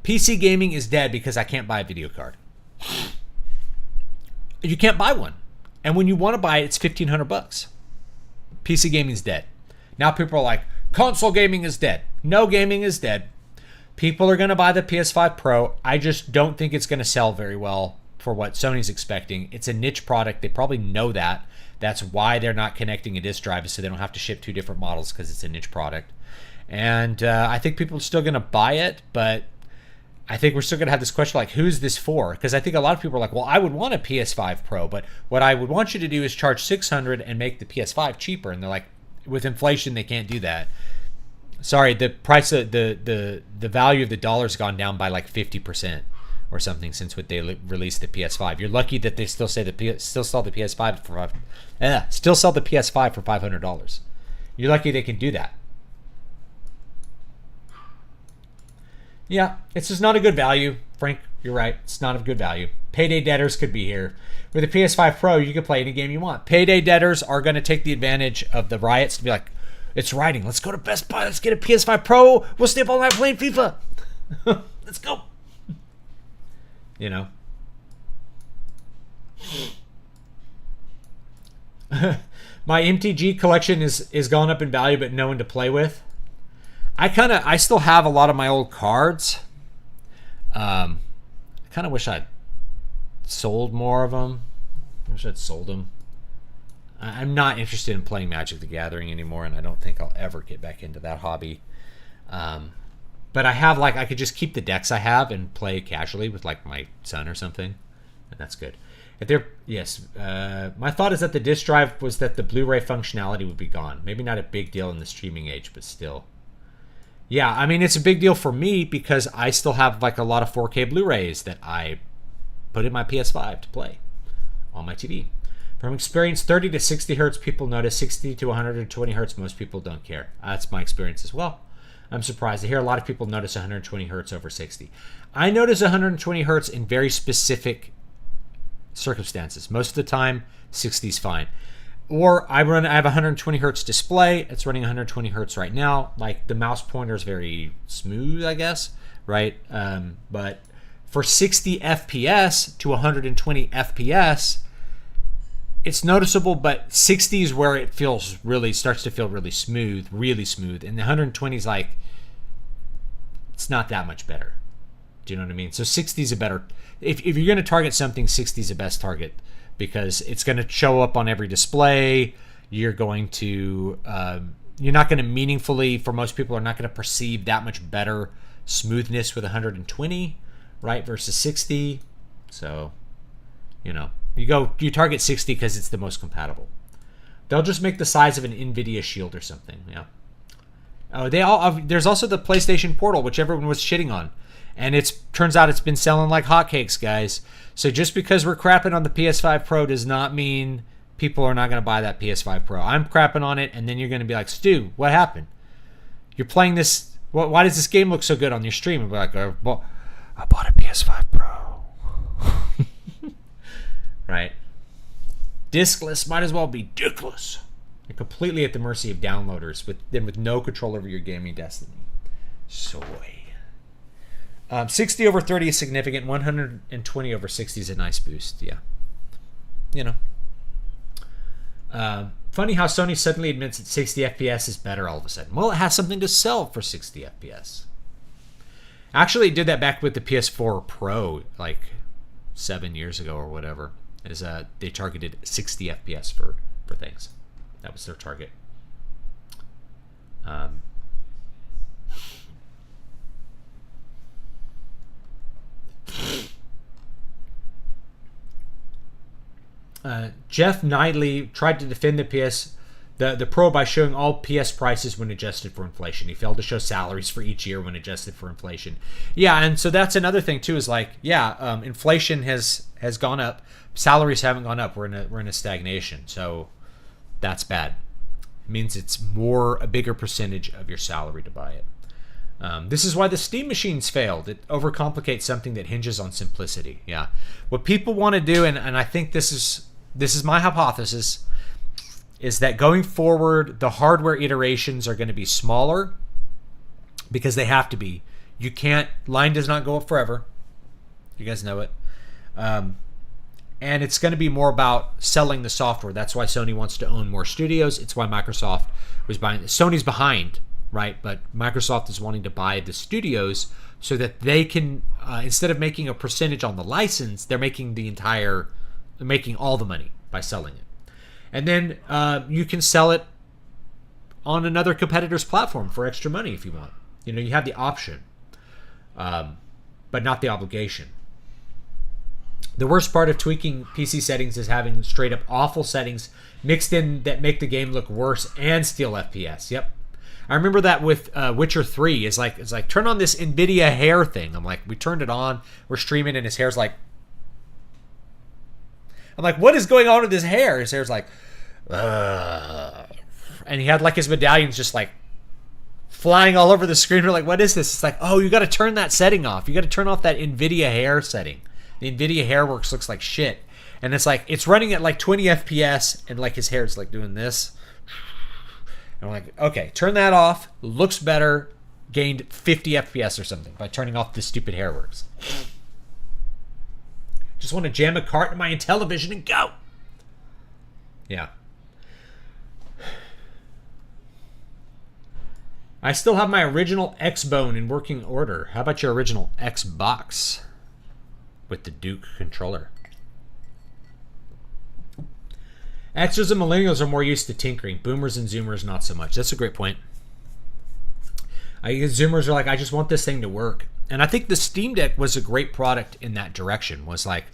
PC gaming is dead because I can't buy a video card. You can't buy one. And when you want to buy it, it's $1,500. PC gaming is dead. Now people are like, console gaming is dead. No, gaming is dead. People are going to buy the PS5 Pro. I just don't think it's going to sell very well for what Sony's expecting. It's a niche product. They probably know that. That's why they're not connecting a disk drive, so they don't have to ship two different models because it's a niche product. And I think people are still going to buy it, but I think we're still going to have this question like, who's this for? Because I think a lot of people are like, well, I would want a PS5 Pro, but what I would want you to do is charge $600 and make the PS5 cheaper. And they're like, with inflation, they can't do that. Sorry, the price of the value of the dollar's gone down by like 50% or something since what they released the PS5. You're lucky that they still sell the PS5 for $500. You're lucky they can do that. Yeah, it's just not a good value. Frank, you're right. It's not a good value. Payday debtors could be here. With the PS5 Pro, you can play any game you want. Payday debtors are going to take the advantage of the riots to be like, it's rioting. Let's go to Best Buy. Let's get a PS5 Pro. We'll stay up all night playing FIFA. Let's go. You know. My MTG collection is gone up in value, but no one to play with. I still have a lot of my old cards. I kind of wish I'd sold more of them. I wish I'd sold them. I'm not interested in playing Magic the Gathering anymore, and I don't think I'll ever get back into that hobby. But I have, like, I could just keep the decks I have and play casually with, like, my son or something, and that's good. My thought is that the disc drive was that the Blu-ray functionality would be gone. Maybe not a big deal in the streaming age, but still. Yeah, I mean, it's a big deal for me because I still have, like, a lot of 4K Blu-rays that I put in my PS5 to play on my TV. From experience, 30 to 60 hertz people notice, 60 to 120 hertz most people don't care. That's my experience as well. I'm surprised. I hear a lot of people notice 120 hertz over 60. I notice 120 hertz in very specific circumstances. Most of the time, 60 is fine. Or I have a 120 hertz display. It's running 120 hertz right now. Like, the mouse pointer is very smooth, I guess, right? But for 60 FPS to 120 FPS, it's noticeable, but 60 is where it starts to feel really smooth, and the 120 is like, it's not that much better. Do you know what I mean? So 60 is a better, if you're going to target something, 60 is the best target because it's going to show up on every display. You're going to, you're not going to meaningfully, for most people, are not going to perceive that much better smoothness with 120, right, versus 60. So, you know. You target 60 because it's the most compatible. They'll just make the size of an NVIDIA Shield or something. Yeah. Oh, there's also the PlayStation Portal, which everyone was shitting on, and turns out it's been selling like hotcakes, guys. So just because we're crapping on the PS5 Pro does not mean people are not going to buy that PS5 Pro. I'm crapping on it, and then you're going to be like, Stu, what happened? You're playing this. Why does this game look so good on your stream? And be like, well, I bought a PS5 Pro. Right? Diskless might as well be dickless. You're completely at the mercy of downloaders with no control over your gaming destiny. Soy. 60 over 30 is significant. 120 over 60 is a nice boost. Yeah. you know. Funny how Sony suddenly admits that 60 FPS is better all of a sudden. Well, it has something to sell for 60 FPS. Actually, it did that back with the PS4 Pro, like 7 years ago or whatever. They targeted 60 FPS for things. That was their target. Jeff Knightley tried to defend the Pro by showing all PS prices when adjusted for inflation. He failed to show salaries for each year when adjusted for inflation. Yeah, and so that's another thing too. Is like, inflation has gone up, salaries haven't gone up. We're in a stagnation, so that's bad. It means it's a bigger percentage of your salary to buy it. This is why the Steam machines failed. It overcomplicates something that hinges on simplicity. Yeah, what people want to do, and I think this is my hypothesis, is that going forward, the hardware iterations are going to be smaller because they have to be. Line does not go up forever. You guys know it. And it's going to be more about selling the software. That's why Sony wants to own more studios. It's why Microsoft was buying. Sony's behind, right? But Microsoft is wanting to buy the studios so that they can, instead of making a percentage on the license, they're making all the money by selling it. And then you can sell it on another competitor's platform for extra money if you want. You have the option, but not the obligation. The worst part of tweaking PC settings is having straight up awful settings mixed in that make the game look worse and steal FPS. Yep. I remember that with Witcher 3. It's like turn on this NVIDIA hair thing. I'm like, we turned it on, we're streaming, and his hair's like, I'm like, what is going on with his hair? His hair's like, and he had like his medallions just like flying all over the screen. We're like, what is this? It's like, oh, you got to turn that setting off. You got to turn off that NVIDIA hair setting. The NVIDIA Hairworks looks like shit. And it's like, it's running at like 20 FPS, and like his hair's like doing this. And I'm like, okay, turn that off. Looks better. Gained 50 FPS or something by turning off this stupid Hairworks. Just want to jam a cart in my Intellivision and go. Yeah. I still have my original X-Bone in working order. How about your original Xbox with the Duke controller? Xers and millennials are more used to tinkering. Boomers and Zoomers not so much. That's a great point. Zoomers are like, I just want this thing to work. And I think the Steam Deck was a great product in that direction. Was like,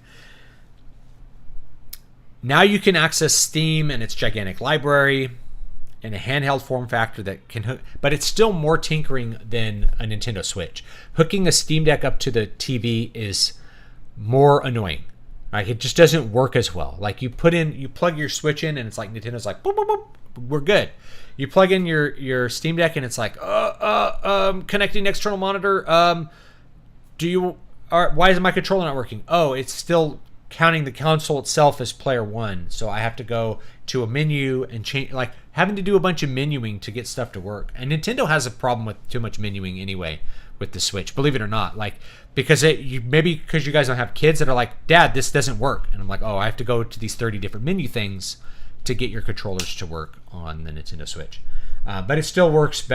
now you can access Steam and its gigantic library in a handheld form factor that can hook, but it's still more tinkering than a Nintendo Switch. Hooking a Steam Deck up to the TV is more annoying. Like, it just doesn't work as well. Like, you plug your Switch in, and it's like Nintendo's like, boop, boop, boop, we're good. You plug in your Steam Deck, and it's like, connecting external monitor. Why is my controller not working? Oh, it's still counting the console itself as player one, so I have to go to a menu and change, like having to do a bunch of menuing to get stuff to work. And Nintendo has a problem with too much menuing anyway with the Switch, believe it or not. Like, because maybe because you guys don't have kids that are like, Dad, this doesn't work, and I'm like, oh, I have to go to these 30 different menu things to get your controllers to work on the Nintendo Switch. But it still works a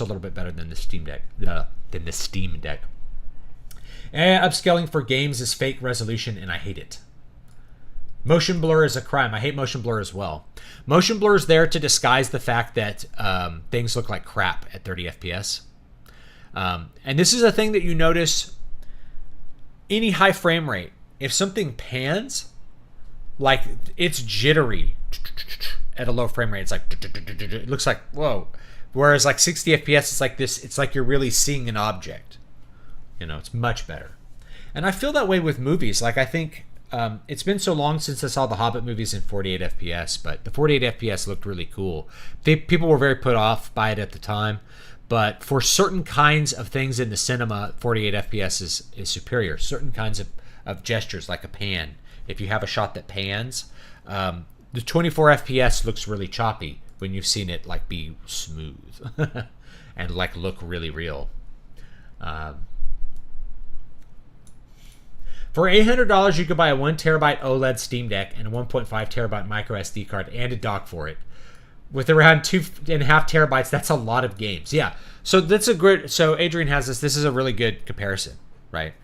little bit better than the Steam Deck. Upscaling for games is fake resolution, and I hate it. Motion blur is a crime. I hate motion blur as well. Motion blur is there to disguise the fact that things look like crap at 30 FPS. And this is a thing that you notice any high frame rate. If something pans, like, it's jittery at a low frame rate. It's like, it looks like, whoa. Whereas like 60 FPS, it's like this. It's like you're really seeing an object. It's much better. And I feel that way with movies. Like, I think it's been so long since I saw the Hobbit movies in 48 FPS, but the 48 FPS looked really cool. People were very put off by it at the time, but for certain kinds of things in the cinema, 48 FPS is superior. Certain kinds of gestures, like a pan. If you have a shot that pans, the 24 FPS looks really choppy when you've seen it like be smooth and like look really real. For $800, you could buy a 1 terabyte OLED Steam Deck and a 1.5 terabyte micro SD card and a dock for it. With around 2.5 terabytes, that's a lot of games. Yeah. So that's a great. So Adrian has this. This is a really good comparison, right?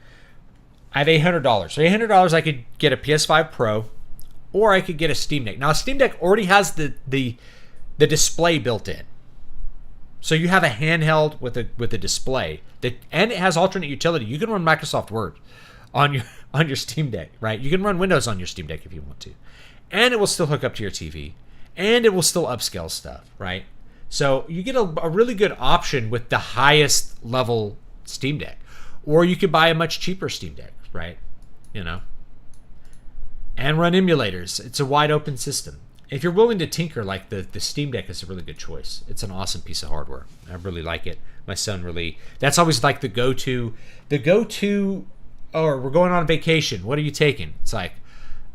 I have $800. So $800, I could get a PS5 Pro, or I could get a Steam Deck. Now, a Steam Deck already has the display built in. So you have a handheld with a display and it has alternate utility. You can run Microsoft Word on your Steam Deck, right? You can run Windows on your Steam Deck if you want to, and it will still hook up to your TV, and it will still upscale stuff, right? So you get a really good option with the highest level Steam Deck, or you could buy a much cheaper Steam Deck, right? You know, and run emulators. It's a wide open system. If you're willing to tinker, like the Steam Deck is a really good choice. It's an awesome piece of hardware. I really like it. My son really, that's always like the go-to, or we're going on vacation. What are you taking? It's like,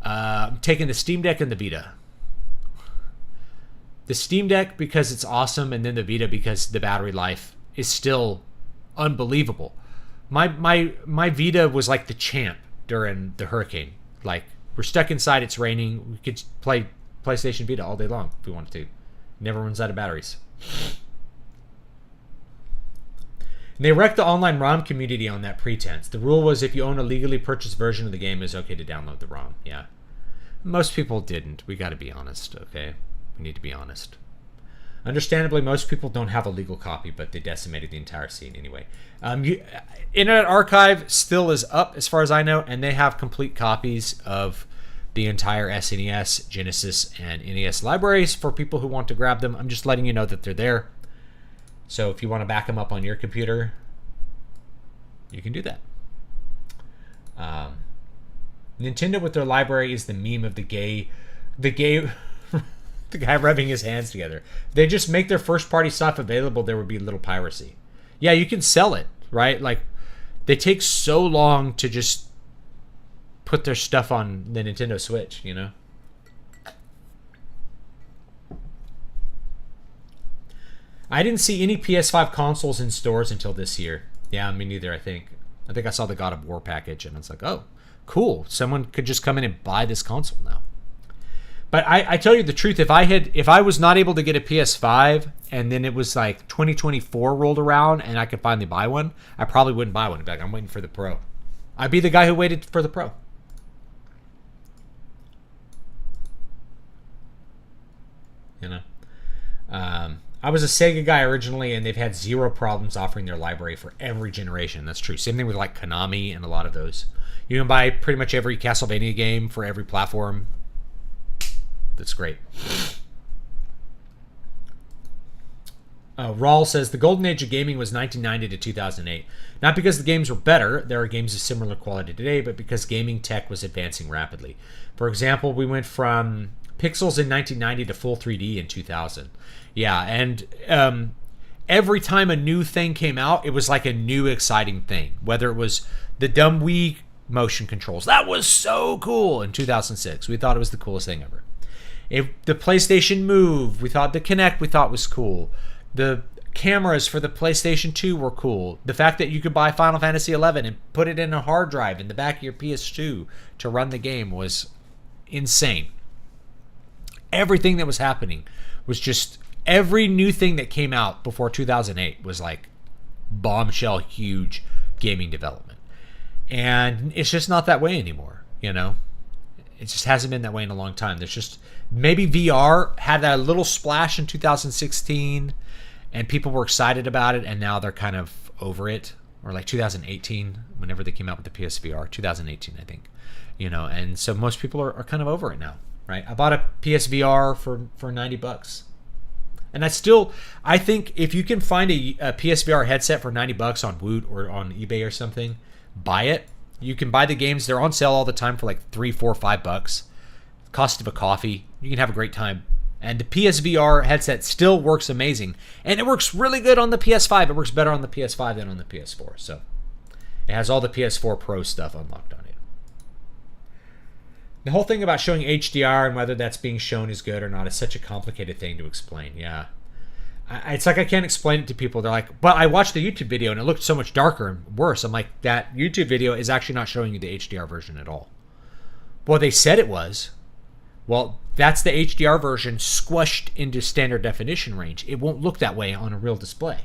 I'm taking the Steam Deck and the Vita. The Steam Deck because it's awesome, and then the Vita because the battery life is still unbelievable. My Vita was like the champ during the hurricane. Like, we're stuck inside, it's raining, we could play PlayStation Vita all day long if we wanted to. Never runs out of batteries. And they wrecked the online ROM community on that pretense. The rule was if you own a legally purchased version of the game, it's okay to download the ROM. Yeah. Most people didn't. We got to be honest, okay? We need to be honest. Understandably, most people don't have a legal copy, but they decimated the entire scene anyway. Internet Archive still is up, as far as I know, and they have complete copies of the entire SNES, Genesis, and NES libraries for people who want to grab them. I'm just letting you know that they're there. So if you want to back them up on your computer, you can do that. Nintendo with their library is the meme of the guy rubbing his hands together. If they just make their first party stuff available, there would be little piracy. Yeah, you can sell it, right? Like, they take so long to just put their stuff on the Nintendo Switch, you know? I didn't see any PS5 consoles in stores until this year. Yeah, me neither, I think. I think I saw the God of War package, and it's like, oh, cool. Someone could just come in and buy this console now. But I tell you the truth, if I was not able to get a PS5 and then it was like 2024 rolled around and I could finally buy one, I probably wouldn't buy one. I'd be like, I'm waiting for the Pro. I'd be the guy who waited for the Pro. You know? I was a Sega guy originally, and they've had zero problems offering their library for every generation. That's true. Same thing with like Konami and a lot of those. You can buy pretty much every Castlevania game for every platform. That's great. Rawl says, the golden age of gaming was 1990 to 2008. Not because the games were better, there are games of similar quality today, but because gaming tech was advancing rapidly. For example, we went from pixels in 1990 to full 3D in 2000. Yeah, and every time a new thing came out, it was like a new exciting thing. Whether it was the dumb Wii motion controls. That was so cool in 2006. We thought it was the coolest thing ever. If the PlayStation Move, we thought the Kinect we thought was cool. The cameras for the PlayStation 2 were cool. The fact that you could buy Final Fantasy 11 and put it in a hard drive in the back of your PS2 to run the game was insane. Everything that was happening was just, every new thing that came out before 2008 was like bombshell huge gaming development. And it's just not that way anymore, you know? It just hasn't been that way in a long time. There's just, maybe VR had that little splash in 2016 and people were excited about it, and now they're kind of over it. Or like 2018, whenever they came out with the PSVR, 2018, I think, you know, and so most people are kind of over it now, right? I bought a PSVR for $90. And I think if you can find a PSVR headset for $90 on Woot or on eBay or something, buy it. You can buy the games. They're on sale all the time for like $3, $4, $5. Cost of a coffee. You can have a great time. And the PSVR headset still works amazing. And it works really good on the PS5. It works better on the PS5 than on the PS4. So it has all the PS4 Pro stuff unlocked on it. The whole thing about showing HDR and whether that's being shown is good or not is such a complicated thing to explain. Yeah. It's like I can't explain it to people. They're like, but I watched the YouTube video and it looked so much darker and worse. I'm like, that YouTube video is actually not showing you the HDR version at all. Well, they said it was. Well, that's the HDR version squished into standard definition range. It won't look that way on a real display.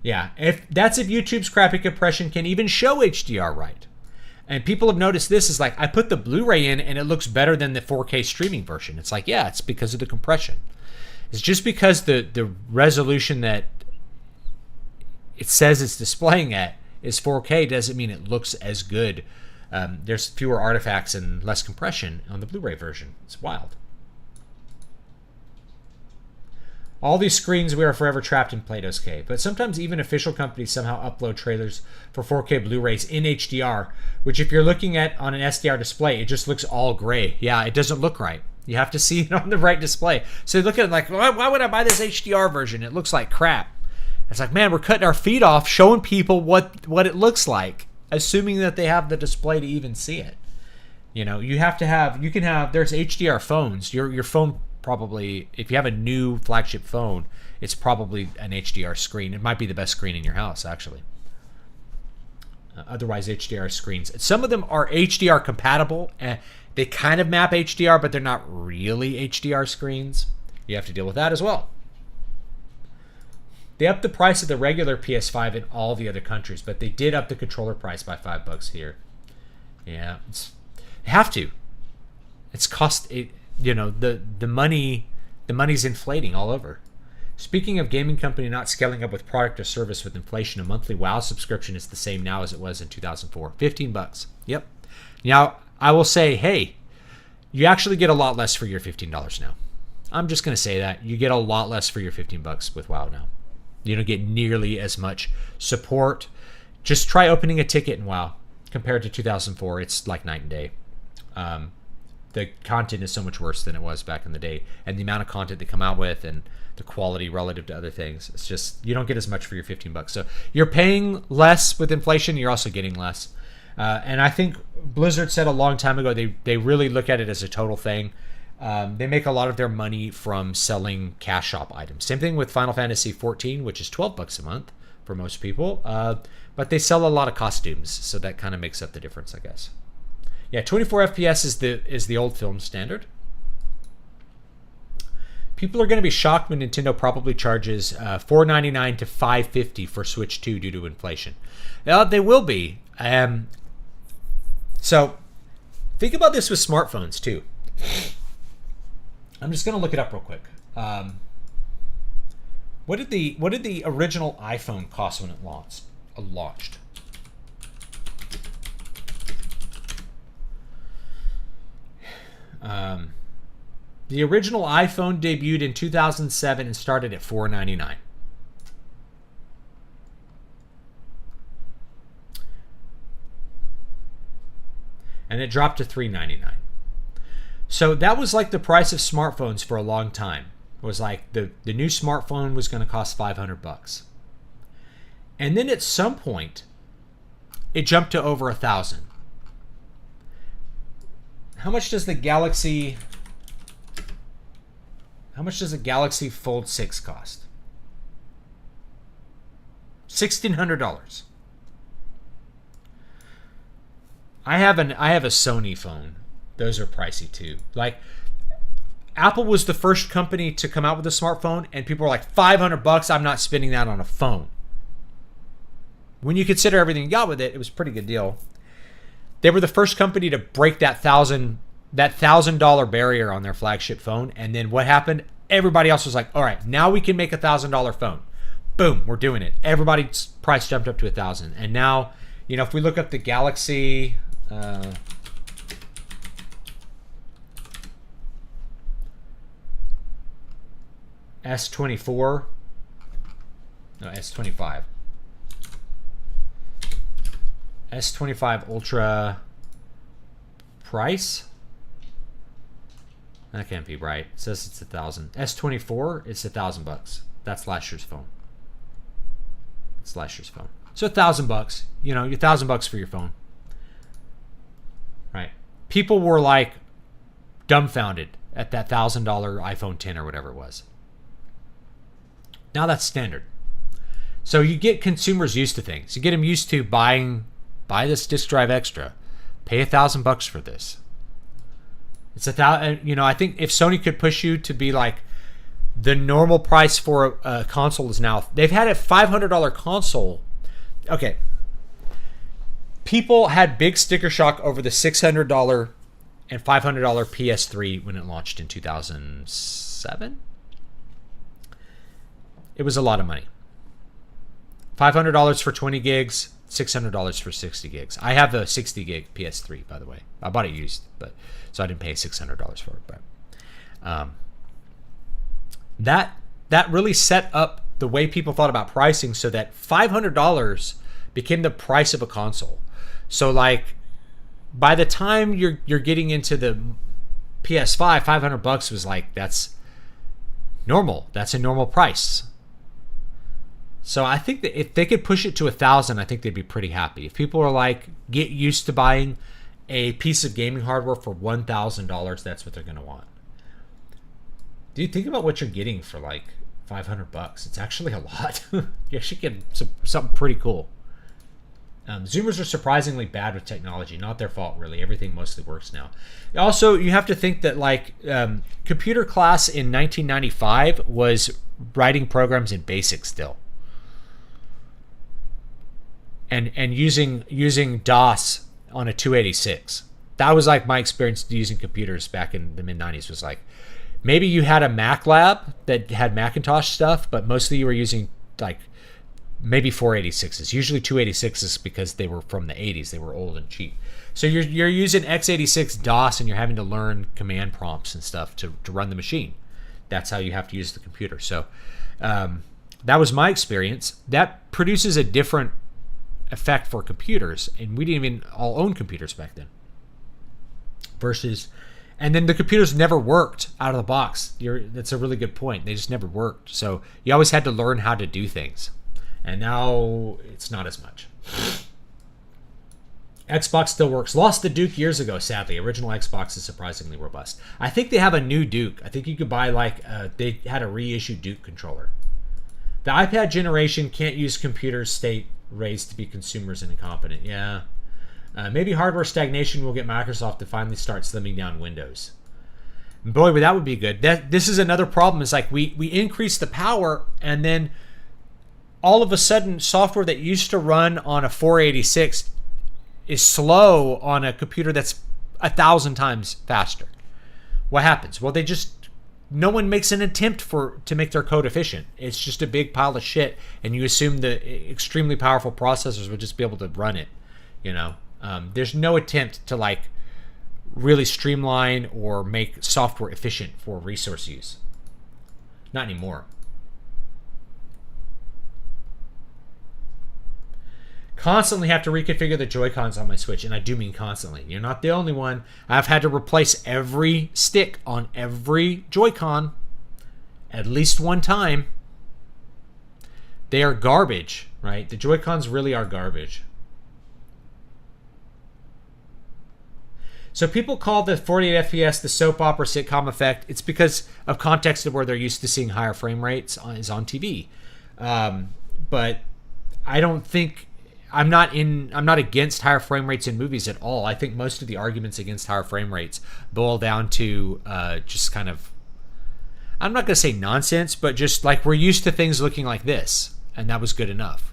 Yeah, if YouTube's crappy compression can even show HDR right. And people have noticed this is like, I put the Blu-ray in and it looks better than the 4K streaming version. It's like, yeah, it's because of the compression. It's just because the resolution that it says it's displaying at is 4K doesn't mean it looks as good. There's fewer artifacts and less compression on the Blu-ray version. It's wild. All these screens, we are forever trapped in Plato's cave. But sometimes even official companies somehow upload trailers for 4K Blu-rays in HDR, which if you're looking at on an SDR display, it just looks all gray. Yeah, it doesn't look right. You have to see it on the right display. So you look at it like, why would I buy this HDR version? It looks like crap. It's like, man, we're cutting our feet off showing people what it looks like, assuming that they have the display to even see it. You know, there's HDR phones. Your phone probably, if you have a new flagship phone, it's probably an HDR screen. It might be the best screen in your house, actually. Otherwise, HDR screens. Some of them are HDR compatible. They kind of map HDR, but they're not really HDR screens. You have to deal with that as well. They upped the price of the regular PS5 in all the other countries, but they did up the controller price by $5 here. Yeah, they have to. It's cost. The money's inflating all over. Speaking of gaming company not scaling up with product or service with inflation, a monthly WoW subscription is the same now as it was in 2004. $15. Yep. Now I will say, hey, you actually get a lot less for your $15 now. I'm just gonna say that you get a lot less for your $15 with WoW now. You don't get nearly as much support. Just try opening a ticket in WoW compared to 2004. It's like night and day. The content is so much worse than it was back in the day, and the amount of content they come out with and the quality relative to other things, it's just, you don't get as much for your $15. So you're paying less with inflation, you're also getting less. And I think Blizzard said a long time ago, they really look at it as a total thing. They make a lot of their money from selling cash shop items. Same thing with Final Fantasy XIV, which is $12 a month for most people. But they sell a lot of costumes, so that kind of makes up the difference, I guess. Yeah, 24 FPS is the old film standard. People are going to be shocked when Nintendo probably charges $4.99 to $5.50 for Switch 2 due to inflation. Now, they will be. So think about this with smartphones too. I'm just going to look it up real quick. What did the original iPhone cost when it launched? The original iPhone debuted in 2007 and started at $4.99. And it dropped to $3.99. So that was like the price of smartphones for a long time. It was like the new smartphone was going to cost $500. And then at some point, it jumped to over $1,000. How much does the Galaxy Fold 6 cost? $1,600. I have a Sony phone. Those are pricey too. Like, Apple was the first company to come out with a smartphone, and people were like, $500, I'm not spending that on a phone. When you consider everything you got with it, it was a pretty good deal. They were the first company to break that $1,000 barrier on their flagship phone. And then what happened? Everybody else was like, all right, now we can make a $1,000 phone. Boom, we're doing it. Everybody's price jumped up to $1,000. And now, if we look up the Galaxy S25 Ultra price. That can't be right. It says it's $1,000. S24, it's $1,000. That's last year's phone. So $1,000. Your $1,000 for your phone. Right. People were like dumbfounded at that $1,000 iPhone 10 or whatever it was. Now that's standard. So you get consumers used to things. You get them used to buy this disk drive extra, pay $1,000 for this. It's I think if Sony could push you to be like the normal price for a console is now, they've had a $500 console. Okay. People had big sticker shock over the $600 and $500 PS3 when it launched in 2007. It was a lot of money. $500 for 20 gigs, $600 for 60 gigs. I have a 60 gig PS3, by the way. I bought it used, so I didn't pay $600 for it. But that really set up the way people thought about pricing, so that $500 became the price of a console. So like by the time you're getting into the PS5, $500 was like, that's normal. That's a normal price. So I think that if they could push it to $1,000, I think they'd be pretty happy. If people are like, get used to buying a piece of gaming hardware for $1,000, that's what they're going to want. Dude, think about what you're getting for like $500. It's actually a lot. You should get something pretty cool. Zoomers are surprisingly bad with technology. Not their fault, really. Everything mostly works now. Also, you have to think that like computer class in 1995 was writing programs in BASIC still. And using DOS on a 286. That was like my experience using computers back in the mid-90s. Was like, maybe you had a Mac lab that had Macintosh stuff, but mostly you were using like maybe 486s, usually 286s, because they were from the 80s. They were old and cheap. So you're using x86 DOS, and you're having to learn command prompts and stuff to run the machine. That's how you have to use the computer. So that was my experience. That produces a different effect for computers, and we didn't even all own computers back then. And then the computers never worked out of the box. That's a really good point. They just never worked. So you always had to learn how to do things. And now it's not as much. Xbox still works. Lost the Duke years ago, sadly. Original Xbox is surprisingly robust. I think they have a new Duke. I think you could buy they had a reissued Duke controller. The iPad generation can't use computers state raised to be consumers and incompetent. Yeah. Maybe hardware stagnation will get Microsoft to finally start slimming down Windows. Boy, that would be good. This is another problem. It's like we increase the power, and then all of a sudden software that used to run on a 486 is slow on a computer that's 1,000 times faster. What happens? Well, no one makes an attempt to make their code efficient. It's just a big pile of shit, and you assume the extremely powerful processors would just be able to run it. There's no attempt to like really streamline or make software efficient for resource use. Not anymore. Constantly have to reconfigure the Joy-Cons on my Switch, and I do mean constantly. You're not the only one. I've had to replace every stick on every Joy-Con at least one time. They are garbage, right? The Joy-Cons really are garbage. So people call the 48 FPS the soap opera sitcom effect. It's because of context of where they're used to seeing higher frame rates is on TV. But I don't think... I'm not against higher frame rates in movies at all. I think most of the arguments against higher frame rates boil down to just kind of, I'm not going to say nonsense, but just like we're used to things looking like this, and that was good enough.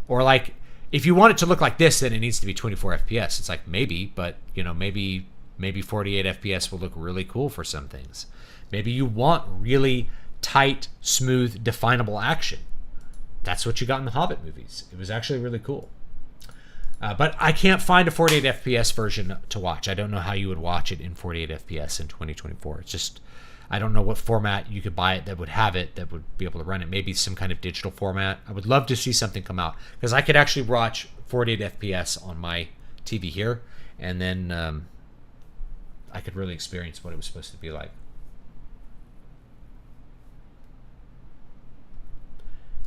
Or like, if you want it to look like this, then it needs to be 24 FPS. It's like, maybe, but maybe 48 FPS will look really cool for some things. Maybe you want really tight, smooth, definable action. That's what you got in the Hobbit movies. It was actually really cool. But I can't find a 48 FPS version to watch. I don't know how you would watch it in 48 FPS in 2024. It's just, I don't know what format you could buy it that would have it, that would be able to run it. Maybe some kind of digital format. I would love to see something come out, because I could actually watch 48 FPS on my TV here, and then I could really experience what it was supposed to be like.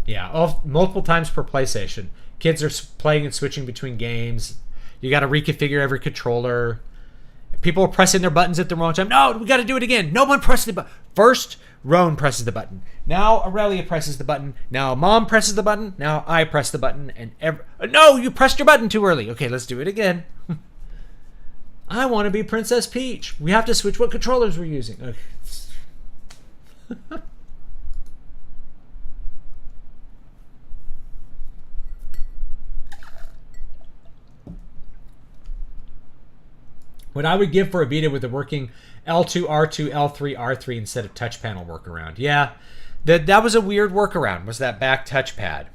Yeah, multiple times per PlayStation. Kids are playing and switching between games. You got to reconfigure every controller. People are pressing their buttons at the wrong time. No, we got to do it again. No one pressed the button. First, Roan presses the button. Now Aurelia presses the button. Now Mom presses the button. Now I press the button. And no, you pressed your button too early. Okay, let's do it again. I want to be Princess Peach. We have to switch what controllers we're using. Okay. What I would give for a Vita with a working L2, R2, L3, R3 instead of touch panel workaround. Yeah, that was a weird workaround, was that back touchpad.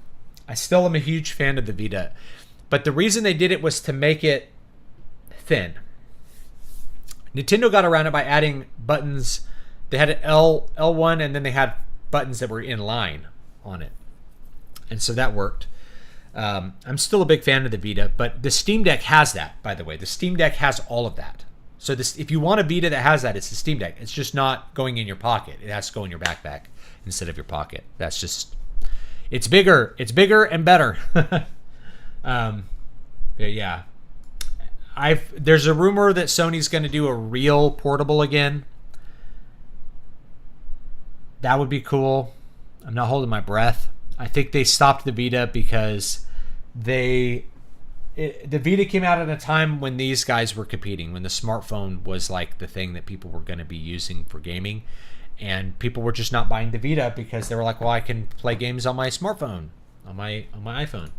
I still am a huge fan of the Vita. But the reason they did it was to make it thin. Nintendo got around it by adding buttons. They had an L1 and then they had buttons that were in line on it. And so that worked. I'm still a big fan of the Vita, but the Steam Deck has that, by the way. The Steam Deck has all of that. So if you want a Vita that has that, it's the Steam Deck. It's just not going in your pocket. It has to go in your backpack instead of your pocket. That's just... It's bigger. It's bigger and better. Yeah. There's a rumor that Sony's going to do a real portable again. That would be cool. I'm not holding my breath. I think they stopped the Vita because the Vita came out at a time when these guys were competing, when the smartphone was like the thing that people were going to be using for gaming, and people were just not buying the Vita because they were like, well, I can play games on my smartphone, on my iPhone.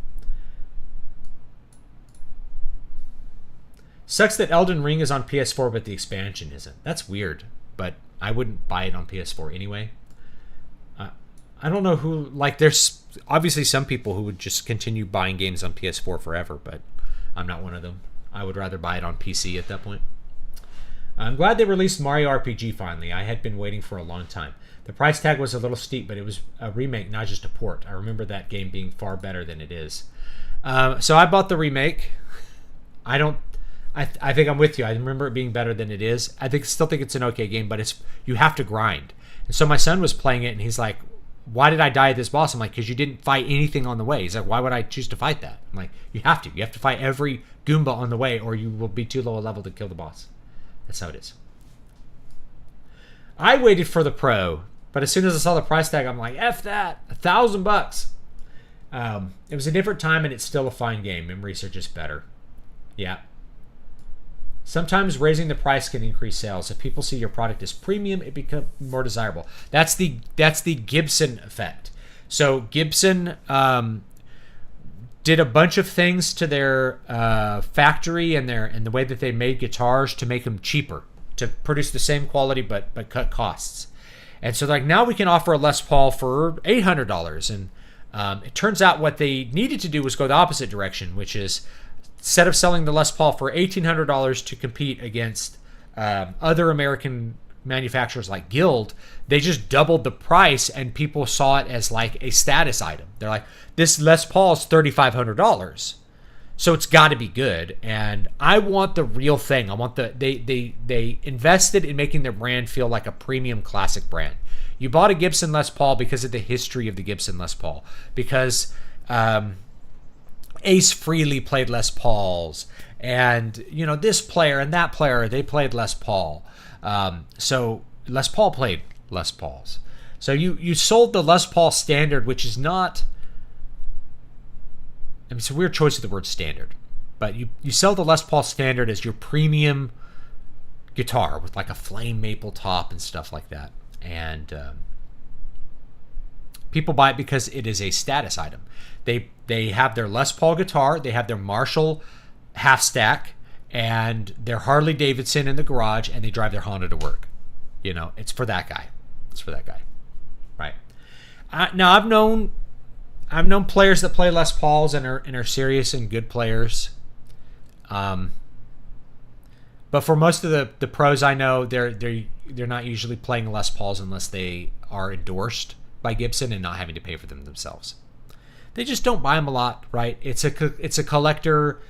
Sucks that Elden Ring is on PS4 but the expansion isn't. That's weird, but I wouldn't buy it on PS4 anyway. I don't know who, like, there's obviously some people who would just continue buying games on PS4 forever, but I'm not one of them. I would rather buy it on PC at that point. I'm glad they released Mario RPG finally. I had been waiting for a long time. The price tag was a little steep, but it was a remake, not just a port. I remember that game being far better than it is. So I bought the remake. I think I'm with you. I remember it being better than it is. Still think it's an okay game, but you have to grind. And so my son was playing it, and he's like, why did I die at this boss? I'm like, because you didn't fight anything on the way. He's like, why would I choose to fight that? I'm like, you have to. You have to fight every Goomba on the way, or you will be too low a level to kill the boss. That's how it is. I waited for the Pro, but as soon as I saw the price tag, I'm like, F that. $1,000. It was a different time, and it's still a fine game. Memories are just better. Yeah. Sometimes raising the price can increase sales. If people see your product as premium, it becomes more desirable. That's the Gibson effect. So Gibson did a bunch of things to their factory and the way that they made guitars to make them cheaper, to produce the same quality but cut costs. And so like now we can offer a Les Paul for $800. And it turns out what they needed to do was go the opposite direction, which is instead of selling the Les Paul for $1,800 to compete against other American manufacturers like Guild, they just doubled the price and people saw it as like a status item. They're like, this Les Paul is $3,500. So it's got to be good. And I want the real thing. I want they invested in making their brand feel like a premium classic brand. You bought a Gibson Les Paul because of the history of the Gibson Les Paul. Because Ace Frehley played Les Pauls, and this player and that player, they played Les Paul. So Les Paul played Les Pauls. So you sold the Les Paul Standard, which is not... I mean, it's a weird choice of the word standard, but you sell the Les Paul Standard as your premium guitar with like a flame maple top and stuff like that. And people buy it because it is a status item. They have their Les Paul guitar, they have their Marshall half stack, and their Harley Davidson in the garage, and they drive their Honda to work. It's for that guy. It's for that guy, right? Now I've known players that play Les Pauls and are serious and good players. But for most of the pros I know, they're not usually playing Les Pauls unless they are endorsed by Gibson and not having to pay for them themselves. They just don't buy them a lot, right? It's a collector.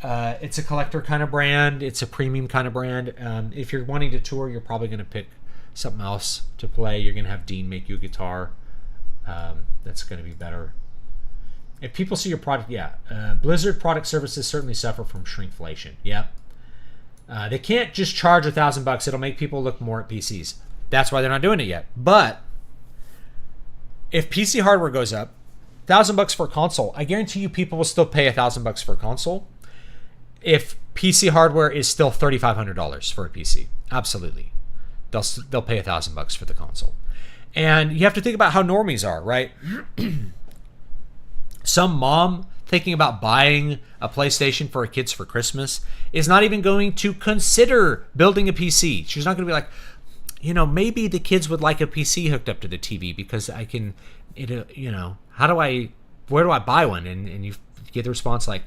It's a collector kind of brand. It's a premium kind of brand. If you're wanting to tour, you're probably going to pick something else to play. You're going to have Dean make you a guitar. That's going to be better. If people see your product, Blizzard product services certainly suffer from shrinkflation. Yep. They can't just charge $1,000. It'll make people look more at PCs. That's why they're not doing it yet. But if PC hardware goes up, $1,000 for a console, I guarantee you people will still pay $1,000 for a console if PC hardware is still $3,500 for a PC. Absolutely. They'll pay $1,000 for the console. And you have to think about how normies are, right? Some mom thinking about buying a PlayStation for her kids for Christmas is not even going to consider building a PC. She's not going to be like, maybe the kids would like a PC hooked up to the TV because I can, where do I buy one? And you get the response like,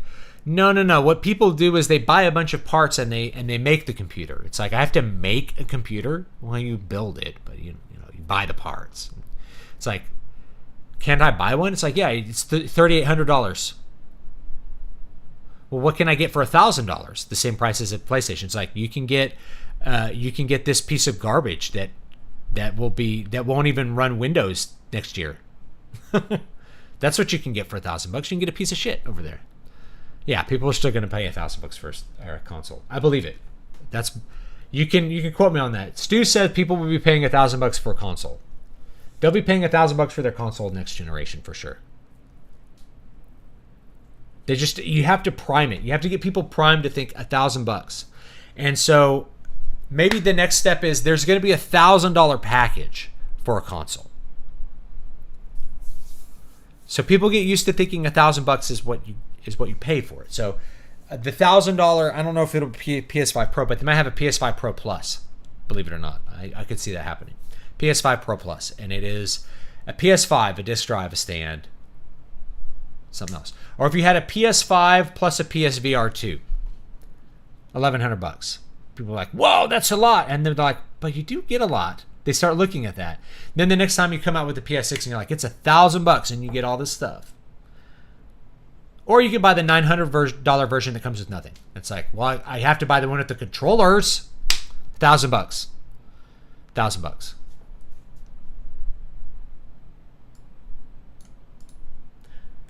no. What people do is they buy a bunch of parts and they make the computer. It's like, I have to make a computer? Well, you build it, but you buy the parts. It's like, can't I buy one? It's like, yeah, it's $3,800. Well, what can I get for $1,000? The same price as a PlayStation. It's like, you can get this piece of garbage that won't even run Windows next year. That's what you can get for $1,000. You can get a piece of shit over there. Yeah, people are still going to pay $1,000 for a console. I believe it. You can quote me on that. Stu said people will be paying $1,000 for a console. They'll be paying $1,000 for their console next generation for sure. You have to prime it. You have to get people primed to think $1,000. And so maybe the next step is there's going to be $1,000 package for a console. So people get used to thinking $1,000 is what you pay for it. So the $1,000, I don't know if it'll be PS5 Pro, but they might have a PS5 Pro Plus. Believe it or not, I could see that happening. PS5 Pro Plus, and it is a PS5, a disc drive, a stand, something else. Or if you had a PS5 plus a PSVR 2, $1,100. People are like, whoa, that's a lot. And they're like, but you do get a lot. They start looking at that. Then the next time you come out with the PS6 and you're like, it's $1,000 and you get all this stuff. Or you can buy the $900 version that comes with nothing. It's like, well, I have to buy the one with the controllers. $1,000. $1,000.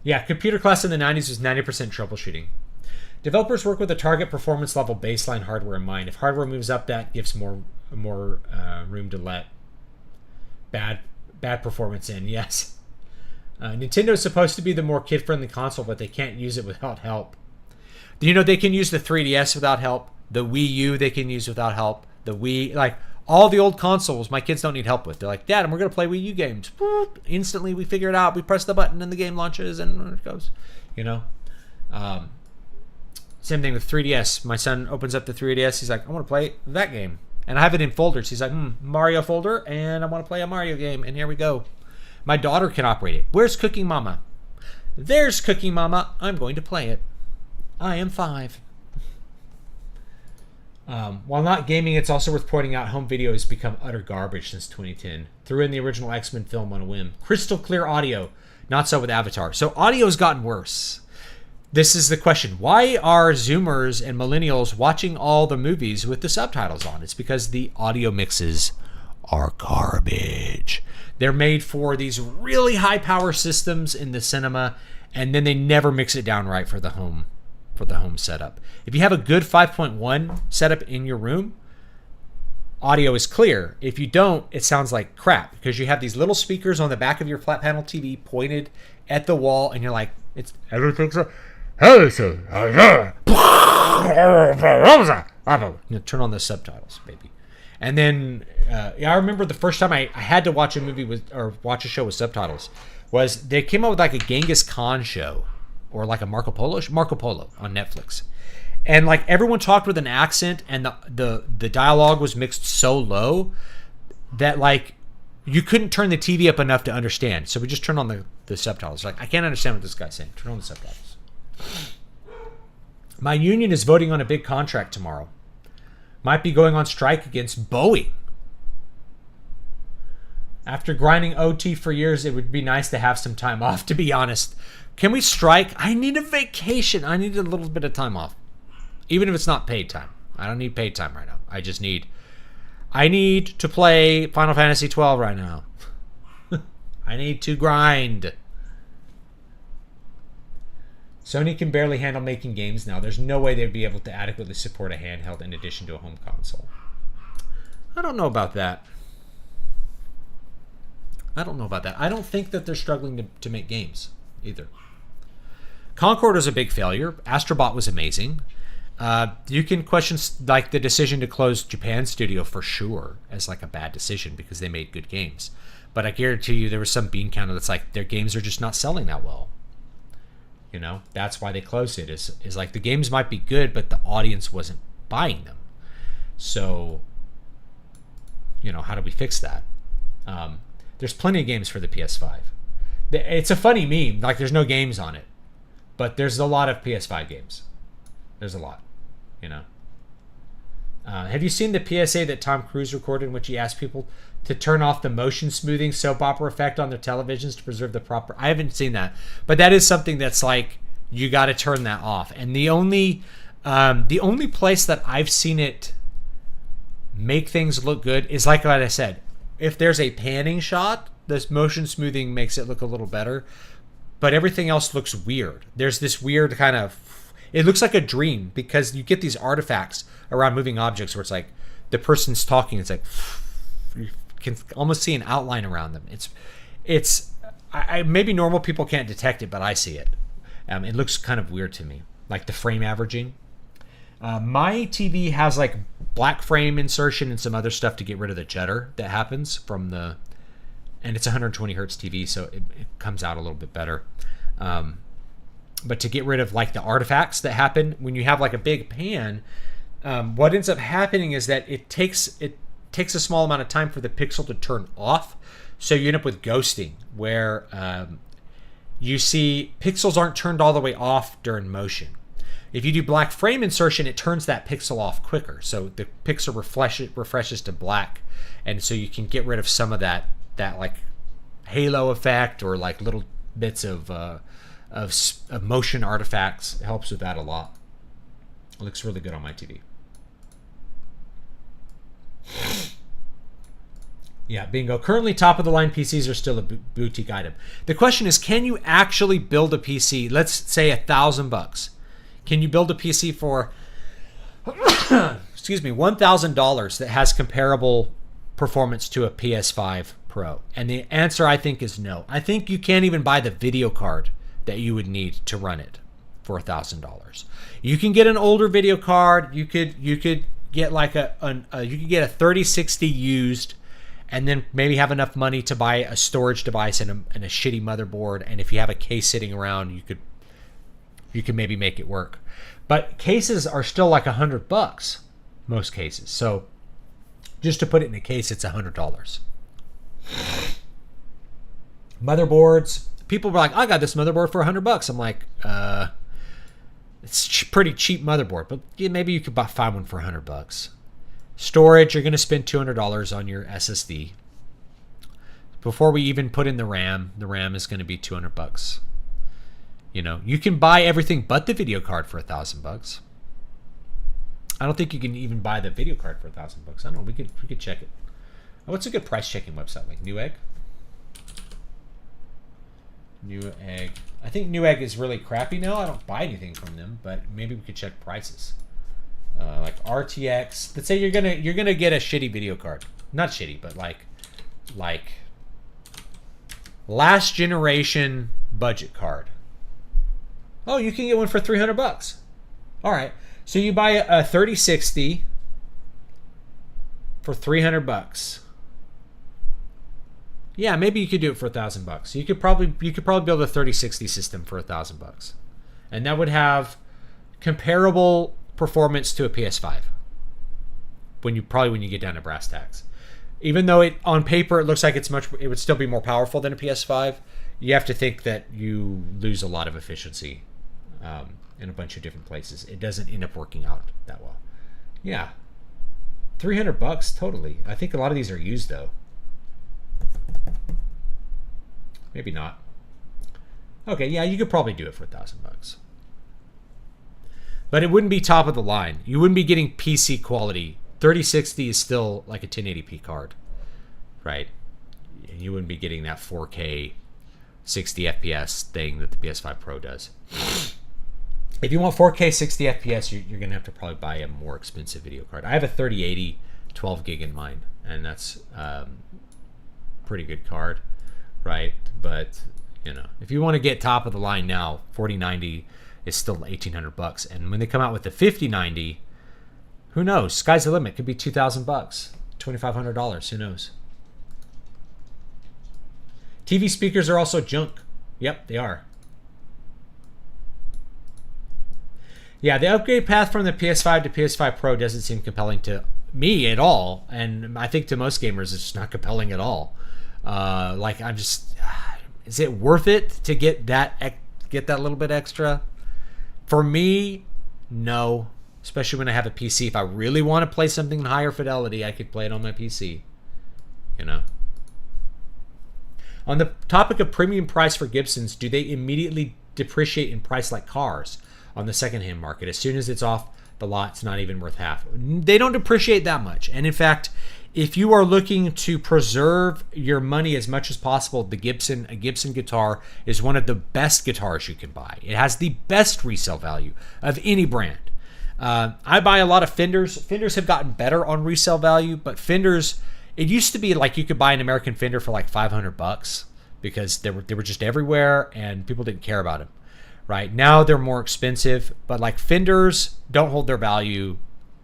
Yeah, computer class in the 90s was 90% troubleshooting. Developers work with a target performance level baseline hardware in mind. If hardware moves up, that gives more room to let bad performance in. Yes. Nintendo is supposed to be the more kid-friendly console, but they can't use it without help. They can use the 3DS without help. The Wii U they can use without help. The Wii, like all the old consoles, my kids don't need help with. They're like, Dad, we're going to play Wii U games. Boop. Instantly, we figure it out. We press the button and the game launches and it goes. Same thing with 3DS. My son opens up the 3DS. He's like, I want to play that game. And I have it in folders. He's like, Mario folder, and I want to play a Mario game. And here we go. My daughter can operate it. Where's Cooking Mama? There's Cooking Mama. I'm going to play it. I am 5. While not gaming, it's also worth pointing out home video has become utter garbage since 2010. Threw in the original X-Men film on a whim. Crystal clear audio. Not so with Avatar. So audio's gotten worse. This is the question. Why are Zoomers and Millennials watching all the movies with the subtitles on? It's because the audio mixes are garbage. They're made for these really high power systems in the cinema, and then they never mix it down right for the home setup. If you have a good 5.1 setup in your room, audio is clear. If you don't, it sounds like crap because you have these little speakers on the back of your flat panel TV pointed at the wall, and you're like, it's everything's a turn on the subtitles, baby. And then I remember the first time I had to watch a movie or watch a show with subtitles was they came out with like a Genghis Khan show or like a Marco Polo on Netflix. And like everyone talked with an accent and the dialogue was mixed so low that like you couldn't turn the TV up enough to understand. So we just turned on the subtitles. Like, I can't understand what this guy's saying. Turn on the subtitles. My union is voting on a big contract tomorrow. Might be going on strike against Boeing. After grinding OT for years, it would be nice to have some time off, to be honest. Can we strike? I need a vacation. I need a little bit of time off. Even if it's not paid time. I don't need paid time right now. I need to play Final Fantasy 12 right now. I need to grind. Sony can barely handle making games now. There's no way they'd be able to adequately support a handheld in addition to a home console. I don't know about that. I don't know about that. I don't think that they're struggling to make games either. Concord was a big failure. Astrobot was amazing. You can question like the decision to close Japan studio for sure as like a bad decision because they made good games. But I guarantee you there was some bean counter that's like their games are just not selling that well. You know, that's why they closed it. Is like the games might be good, but the audience wasn't buying them. So, you know, how do we fix that? There's plenty of games for the PS5. It's a funny meme. Like there's no games on it, but there's a lot of PS5 games. There's a lot, you know. Have you seen the PSA that Tom Cruise recorded in which he asked people to turn off the motion smoothing soap opera effect on their televisions to preserve the proper... I haven't seen that. But that is something that's like, you got to turn that off. And the only place that I've seen it make things look good is like what I said. If there's a panning shot, this motion smoothing makes it look a little better. But everything else looks weird. There's this weird kind of... It looks like a dream because you get these artifacts around moving objects where it's like the person's talking. It's like you can almost see an outline around them. It's maybe normal people can't detect it, but I see it. It looks kind of weird to me, like the frame averaging. My TV has like black frame insertion and some other stuff to get rid of the judder that happens from the, and it's 120 hertz TV, so it comes out a little bit better. But to get rid of like the artifacts that happen when you have like a big pan, what ends up happening is that it takes a small amount of time for the pixel to turn off. So you end up with ghosting where you see pixels aren't turned all the way off during motion. If you do black frame insertion, it turns that pixel off quicker. So the pixel refreshes to black. And so you can get rid of some of that like halo effect or like little bits of motion artifacts. It helps with that a lot. It looks really good on my TV. Yeah, bingo. Currently, top of the line PCs are still a boutique item. The question is, can you actually build a PC? Let's say $1,000. Can you build a PC for, excuse me, $1,000 that has comparable performance to a PS5 Pro? And the answer, I think, is no. I think you can't even buy the video card that you would need to run it for $1,000. You can get an older video card. You could get like you could get a 3060 used, and then maybe have enough money to buy a storage device and a shitty motherboard. And if you have a case sitting around, you could maybe make it work. But cases are still like $100, most cases. So just to put it in a case, it's $100. Motherboards. People were like, I got this motherboard for $100. I'm like, it's pretty cheap motherboard, but yeah, maybe you could find one for $100. Storage, you're going to spend $200 on your SSD. Before we even put in the RAM is going to be $200. You know, you can buy everything but the video card for $1,000. I don't think you can even buy the video card for $1,000. I don't know. We could check it. Oh, what's a good price checking website like Newegg? Newegg. I think Newegg is really crappy now. I don't buy anything from them, but maybe we could check prices. Like RTX. Let's say you're gonna get a shitty video card. Not shitty, but like last generation budget card. Oh, you can get one for $300. All right. So you buy a 3060 for $300. Yeah, maybe you could do it for $1,000. You could probably build a 3060 system for $1,000, and that would have comparable performance to a PS5. When you get down to brass tacks, even though it on paper it looks like it would still be more powerful than a PS5. You have to think that you lose a lot of efficiency in a bunch of different places. It doesn't end up working out that well. Yeah, $300 totally. I think a lot of these are used though. Maybe not. Okay, yeah, you could probably do it for $1,000. But it wouldn't be top of the line. You wouldn't be getting PC quality. 3060 is still like a 1080p card, right? And you wouldn't be getting that 4K 60 FPS thing that the PS5 Pro does. If you want 4K 60 FPS, you're going to have to probably buy a more expensive video card. I have a 3080 12 gig in mine, and that's pretty good card. right? But if you want to get top of the line now, 4090 is still $1,800, and when they come out with the 5090, who knows? Sky's the limit. Could be $2,000, $2,500. Who knows? TV speakers are also junk. Yep, they are. Yeah, the upgrade path from the PS5 to PS5 Pro doesn't seem compelling to me at all, and I think to most gamers it's just not compelling at all. Is it worth it to get that little bit extra? For me, no. Especially when I have a PC. If I really want to play something in higher fidelity, I could play it on my PC. On the topic of premium price for Gibsons, do they immediately depreciate in price like cars on the secondhand market? As soon as it's off the lot, it's not even worth half. They don't depreciate that much. And in fact, if you are looking to preserve your money as much as possible, a Gibson guitar is one of the best guitars you can buy. It has the best resale value of any brand. I buy a lot of Fenders. Fenders have gotten better on resale value, but Fenders, it used to be like you could buy an American Fender for like $500 because they were just everywhere and people didn't care about them. Right now they're more expensive, but like Fenders don't hold their value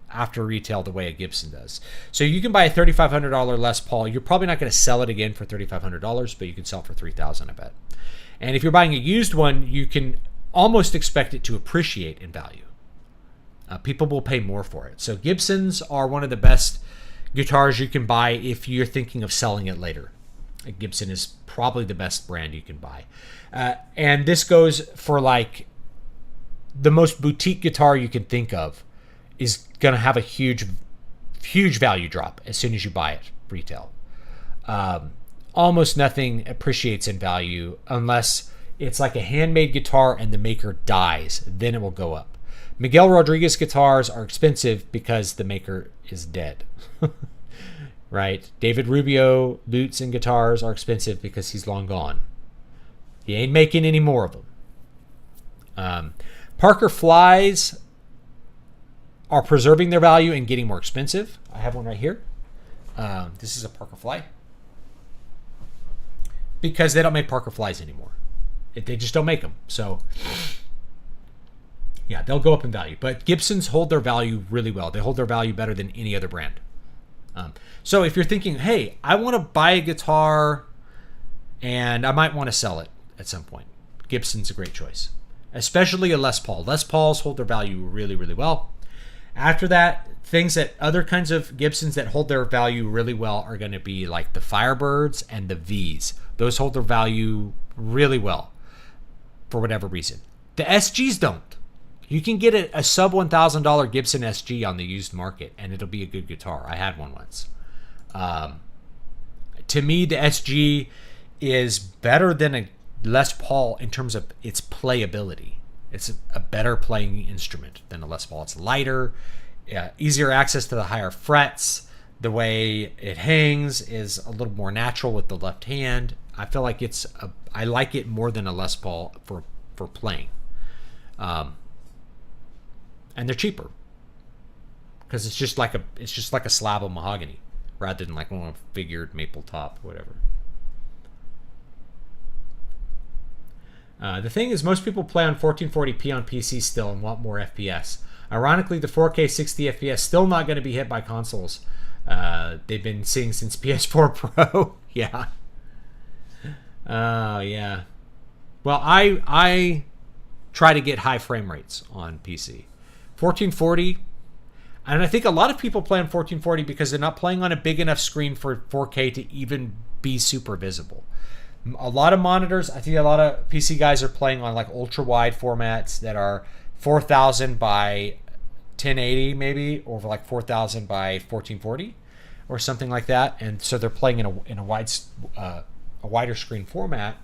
after retail the way a Gibson does. So you can buy a $3,500 Les Paul. You're probably not going to sell it again for $3,500, but you can sell it for $3,000, I bet. And if you're buying a used one, you can almost expect it to appreciate in value. People will pay more for it. So Gibsons are one of the best guitars you can buy if you're thinking of selling it later. A Gibson is probably the best brand you can buy. And this goes for like the most boutique guitar you can think of is going to have a huge value drop as soon as you buy it retail. Almost nothing appreciates in value unless it's like a handmade guitar and the maker dies. Then it will go up. Miguel Rodriguez guitars are expensive because the maker is dead. Right? David Rubio lutes and guitars are expensive because he's long gone. He ain't making any more of them. Parker Flies are preserving their value and getting more expensive. I have one right here. This is a Parker Fly. Because they don't make Parker Flies anymore. They just don't make them. So, yeah, they'll go up in value. But Gibsons hold their value really well. They hold their value better than any other brand. So if you're thinking, hey, I want to buy a guitar and I might want to sell it at some point, Gibson's a great choice. Especially a Les Paul. Les Pauls hold their value really, really well. After that, other kinds of Gibsons that hold their value really well are going to be like the Firebirds and the Vs. Those hold their value really well for whatever reason. The SGs don't. You can get a sub $1,000 Gibson SG on the used market, and it'll be a good guitar. I had one once. To me, the SG is better than a Les Paul in terms of its playability. It's a better playing instrument than a Les Paul. It's lighter, easier access to the higher frets. The way it hangs is a little more natural with the left hand. I feel like I like it more than a Les Paul for playing. And they're cheaper because it's just like a slab of mahogany rather than like a figured maple top, whatever. The thing is, most people play on 1440p on PC still and want more FPS. Ironically, the 4K 60 FPS still not going to be hit by consoles. They've been seeing since PS4 Pro. Yeah. Yeah. Well, I try to get high frame rates on PC. 1440, and I think a lot of people play on 1440 because they're not playing on a big enough screen for 4K to even be super visible. A lot of monitors, I think a lot of PC guys are playing on like ultra wide formats that are 4000 by 1080 maybe, or like 4000 by 1440 or something like that, and so they're playing in a wider screen format.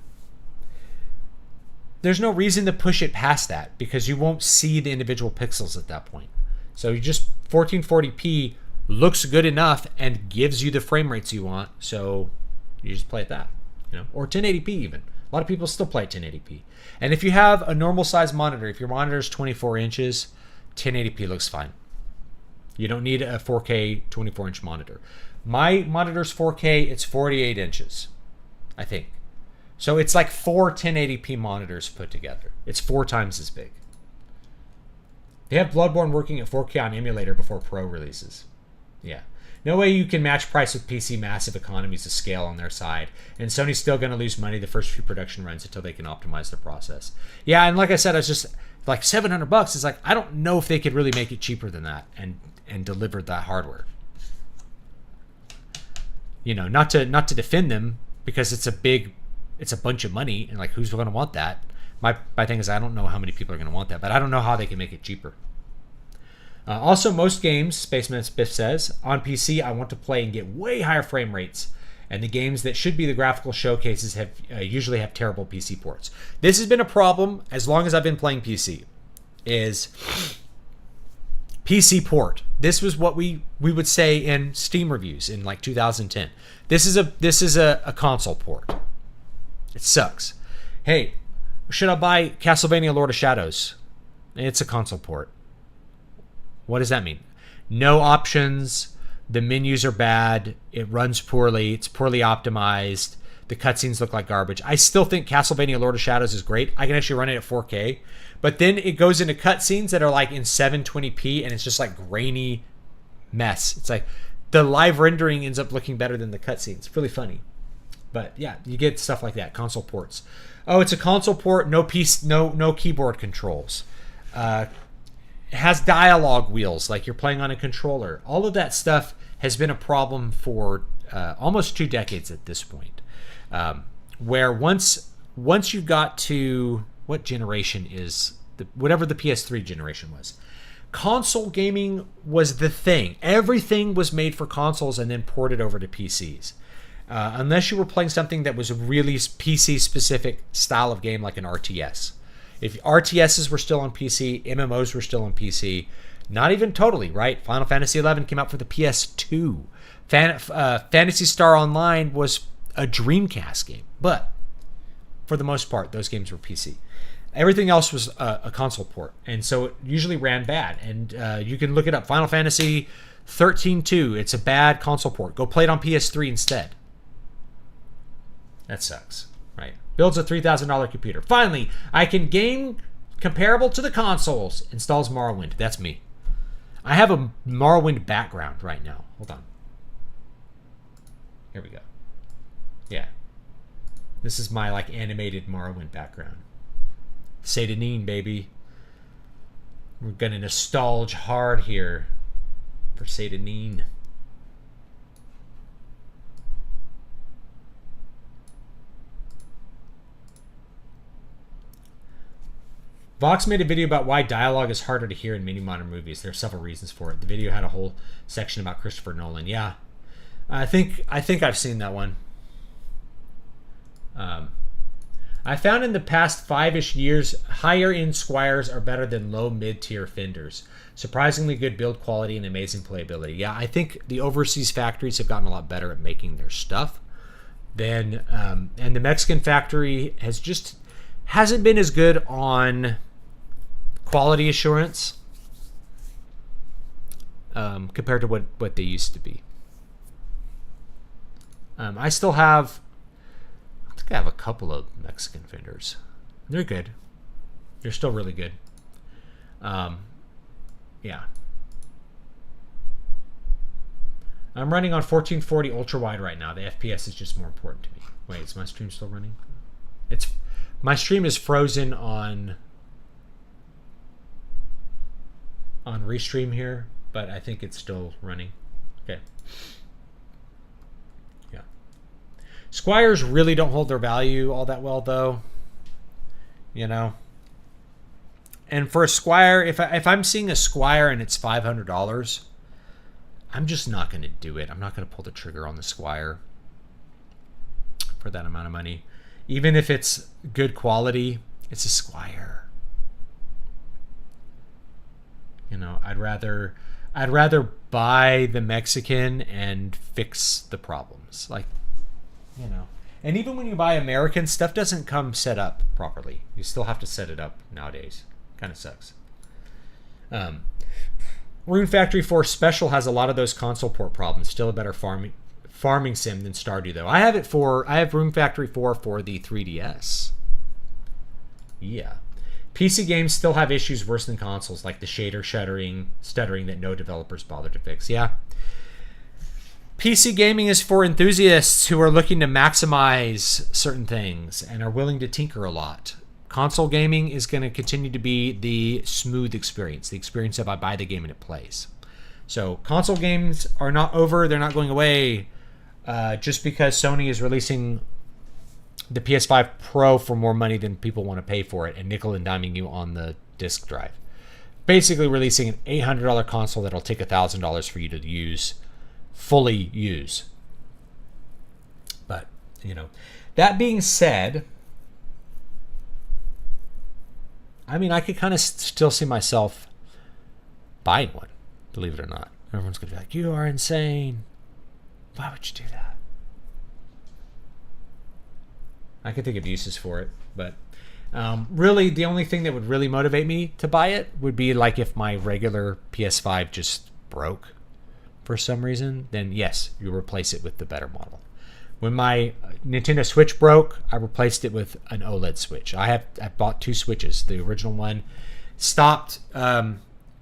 There's no reason to push it past that because you won't see the individual pixels at that point. So you just 1440p looks good enough and gives you the frame rates you want, so you just play at that, or 1080p even. A lot of people still play at 1080p. And if you have a normal size monitor, if your monitor is 24 inches, 1080p looks fine. You don't need a 4K 24-inch monitor. My monitor's 4K, it's 48 inches, I think. So it's like 4 1080p monitors put together. It's 4 times as big. They have Bloodborne working at 4K on emulator before Pro releases. Yeah. No way you can match price with PC massive economies of scale on their side. And Sony's still going to lose money the first few production runs until they can optimize the process. Yeah, and like I said, I was just like $700. It's like, I don't know if they could really make it cheaper than that and deliver that hardware. You know, not to defend them, because it's a bunch of money, and like, who's going to want that? My thing is, I don't know how many people are going to want that, but I don't know how they can make it cheaper. Also, most games, Spaceman Spiff says, on PC, I want to play and get way higher frame rates, and the games that should be the graphical showcases have usually have terrible PC ports. This has been a problem as long as I've been playing PC, is PC port. This was what we would say in Steam reviews in like 2010. This is a console port. It sucks. Hey, should I buy Castlevania Lord of Shadows? It's a console port. What does that mean? No options. The menus are bad. It runs poorly. It's poorly optimized. The cutscenes look like garbage. I still think Castlevania Lord of Shadows is great. I can actually run it at 4K. But then it goes into cutscenes that are like in 720p, and it's just like grainy mess. It's like the live rendering ends up looking better than the cutscenes. It's really funny. But yeah, you get stuff like that. Console ports. Oh, it's a console port. No keyboard controls. It has dialogue wheels like you're playing on a controller. All of that stuff has been a problem for almost 2 decades at this point. Where once you got to, what generation is whatever the PS3 generation was, console gaming was the thing. Everything was made for consoles and then ported over to PCs. Unless you were playing something that was a really PC specific style of game like an RTS. If RTSs were still on PC, MMOs were still on PC, not even totally, right? Final Fantasy XI came out for the PS2. Phantasy Star Online was a Dreamcast game, but for the most part, those games were PC. Everything else was a console port, and so it usually ran bad. And you can look it up. Final Fantasy 13-2, it's a bad console port. Go play it on PS3 instead. That sucks, right? Builds a $3,000 computer. Finally, I can game comparable to the consoles. Installs Morrowind. That's me. I have a Morrowind background right now. Hold on. Here we go. Yeah. This is my like animated Morrowind background. Satanine, baby. We're gonna nostalgia hard here for Satanine. Vox made a video about why dialogue is harder to hear in many modern movies. There are several reasons for it. The video had a whole section about Christopher Nolan. Yeah, I think I've seen that one. I found in the past 5-ish years, higher-end Squires are better than low mid-tier Fenders. Surprisingly good build quality and amazing playability. Yeah, I think the overseas factories have gotten a lot better at making their stuff. And the Mexican factory hasn't been as good on quality assurance compared to what they used to be. I think I have a couple of Mexican Fenders. They're good. They're still really good. Yeah. I'm running on 1440 ultra wide right now. The FPS is just more important to me. Wait, is my stream still running? My stream is frozen on Restream here, but I think it's still running. Okay. Yeah. Squires really don't hold their value all that well, though. You know. And for a Squire, if I'm seeing a Squire and it's $500, I'm just not going to do it. I'm not going to pull the trigger on the Squire for that amount of money. Even if it's good quality, it's a Squire. You know, I'd rather buy the Mexican and fix the problems. Like, you know. And even when you buy American, stuff doesn't come set up properly. You still have to set it up nowadays. Kind of sucks. Rune Factory 4 Special has a lot of those console port problems. Still a better farming sim than Stardew, though. I have Room Factory 4 for the 3DS. Yeah. PC games still have issues worse than consoles, like the shader stuttering that no developers bother to fix. Yeah. PC gaming is for enthusiasts who are looking to maximize certain things and are willing to tinker a lot. Console gaming is going to continue to be the smooth experience, the experience of I buy the game and it plays. So console games are not over. They're not going away just because Sony is releasing the PS5 Pro for more money than people want to pay for it and nickel and diming you on the disk drive. Basically releasing an $800 console that'll take $1,000 for you to fully use. But, that being said, I mean, I could kind of still see myself buying one, believe it or not. Everyone's going to be like, you are insane. Why would you do that? I could think of uses for it, but really the only thing that would really motivate me to buy it would be like if my regular PS5 just broke for some reason, then yes, you replace it with the better model. When my Nintendo Switch broke, I replaced it with an OLED Switch. I bought 2 Switches. The original one stopped.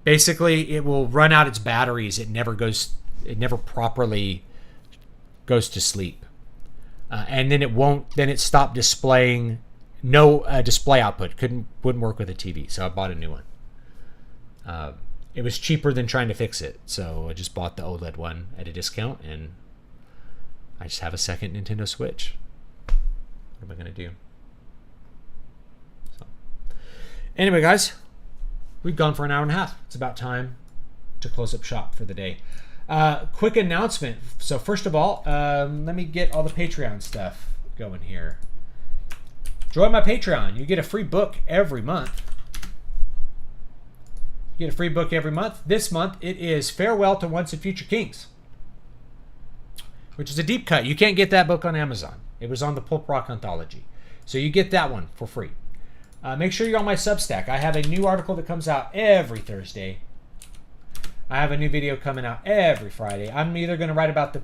Basically, it will run out its batteries. It never properly goes to sleep. And then it stopped displaying no display output. Wouldn't work with a TV. So I bought a new one. It was cheaper than trying to fix it. So I just bought the OLED one at a discount, and I just have a second Nintendo Switch. What am I going to do? So, anyway, guys, we've gone for an hour and a half. It's about time to close up shop for the day. Quick announcement. So first of all, let me get all the Patreon stuff going here. Join my Patreon. You get a free book every month. This month, it is Farewell to Once and Future Kings, which is a deep cut. You can't get that book on Amazon. It was on the Pulp Rock Anthology. So you get that one for free. Make sure you're on my Substack. I have a new article that comes out every Thursday. I have a new video coming out every Friday. I'm either going to write about the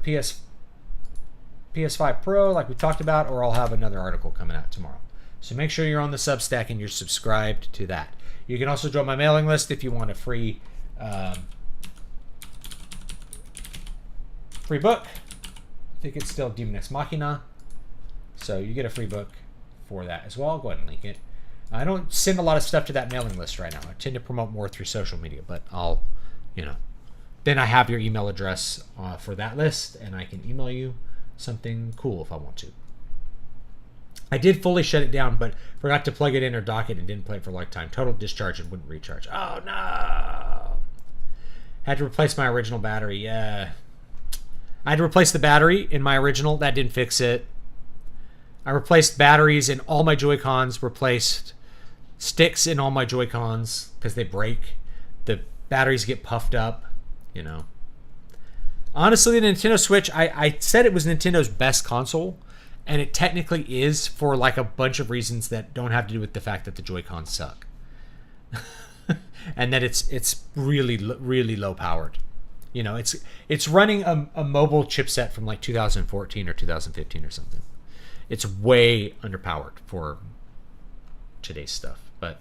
PS5 Pro like we talked about, or I'll have another article coming out tomorrow. So make sure you're on the Substack and you're subscribed to that. You can also join my mailing list if you want a free book. I think it's still Demon Ex Machina. So you get a free book for that as well. I'll go ahead and link it. I don't send a lot of stuff to that mailing list right now. I tend to promote more through social media, but I'll, then I have your email address for that list, and I can email you something cool if I want to. I did fully shut it down, but forgot to plug it in or dock it and didn't play it for a long time. Total discharge and wouldn't recharge. Oh, no. Had to replace my original battery. Yeah. I had to replace the battery in my original. That didn't fix it. I replaced batteries in all my Joy-Cons, replaced sticks in all my Joy-Cons because they break. The batteries get puffed up, Honestly, the Nintendo Switch, I said it was Nintendo's best console, and it technically is for like a bunch of reasons that don't have to do with the fact that the Joy-Cons suck. And that it's really, really low powered. It's running a mobile chipset from like 2014 or 2015 or something. It's way underpowered for today's stuff. But,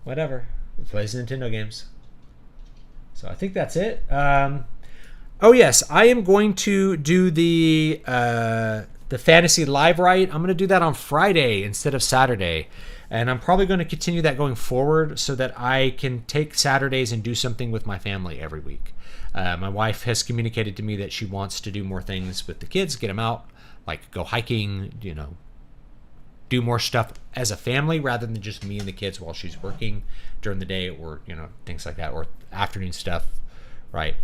whatever. It plays Nintendo games. So I think that's it. Oh, yes. I am going to do the Fantasy Live Write. I'm going to do that on Friday instead of Saturday. And I'm probably going to continue that going forward so that I can take Saturdays and do something with my family every week. My wife has communicated to me that she wants to do more things with the kids, get them out, like go hiking, do more stuff as a family rather than just me and the kids while she's working during the day, or, things like that, or afternoon stuff, right?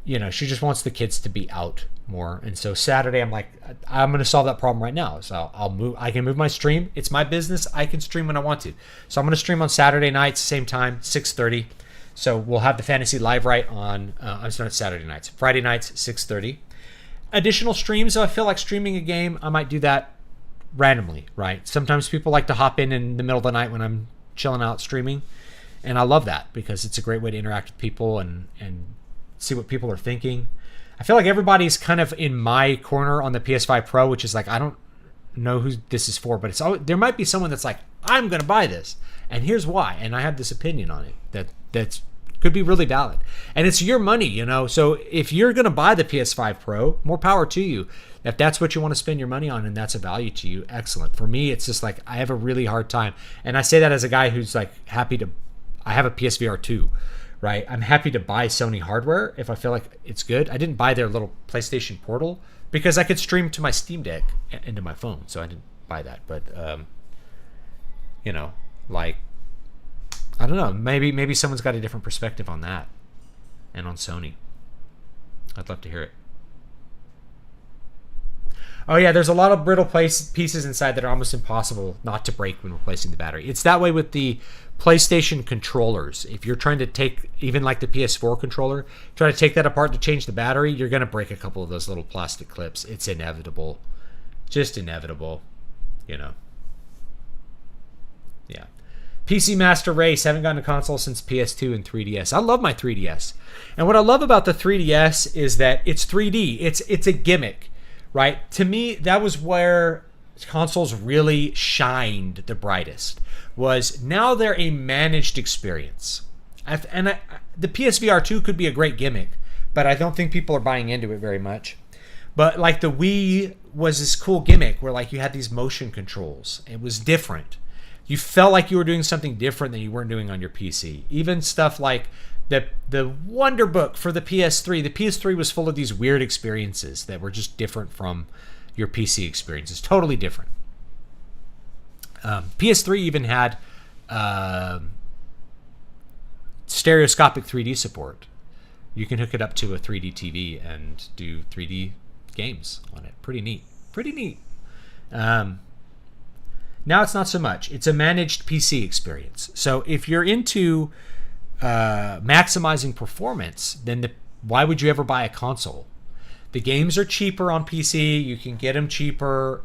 She just wants the kids to be out more. And so Saturday, I'm like, I'm going to solve that problem right now. So I can move my stream. It's my business. I can stream when I want to. So I'm going to stream on Saturday nights, same time, 6:30. So we'll have the Fantasy Live Write on, I'm sorry, Saturday nights. Friday nights, 6:30. Additional streams, so I feel like streaming a game, I might do that randomly, right? Sometimes people like to hop in the middle of the night when I'm chilling out streaming. And I love that because it's a great way to interact with people and see what people are thinking. I feel like everybody's kind of in my corner on the PS5 Pro, which is like, I don't know who this is for, but it's always, there might be someone that's like, I'm going to buy this, and here's why, and I have this opinion on it that's could be really valid, and it's your money, you know. So if you're going to buy the PS5 Pro, more power to you. If that's what you want to spend your money on and that's a value to you, excellent. For me, it's just like I have a really hard time, and I say that as a guy who's like happy to. I have a PSVR 2, right? I'm happy to buy Sony hardware if I feel like it's good. I didn't buy their little PlayStation Portal because I could stream to my Steam Deck into my phone, so I didn't buy that. But you know, like, I don't know. Maybe someone's got a different perspective on that and on Sony. I'd love to hear it. Oh yeah, there's a lot of brittle pieces inside that are almost impossible not to break when replacing the battery. It's that way with the PlayStation controllers. If you're trying to take, even like the PS4 controller, try to take that apart to change the battery, you're going to break a couple of those little plastic clips. It's inevitable. Just inevitable, you know. Yeah. PC Master Race. Haven't gotten a console since PS2 and 3DS. I love my 3DS. And what I love about the 3DS is that it's 3D. It's a gimmick. Right? To me, that was where consoles really shined the brightest. Was now they're a managed experience. The PSVR 2 could be a great gimmick, but I don't think people are buying into it very much. But like the Wii was this cool gimmick where like you had these motion controls. It was different. You felt like you were doing something different than you weren't doing on your PC. Even stuff like the Wonder Book for the PS3. The PS3 was full of these weird experiences that were just different from your PC experiences. Totally different. PS3 even had stereoscopic 3D support. You can hook it up to a 3D TV and do 3D games on it. Pretty neat. Pretty neat. Now it's not so much. It's a managed PC experience. So if you're into maximizing performance, then why would you ever buy a console? The games are cheaper on PC. You can get them cheaper.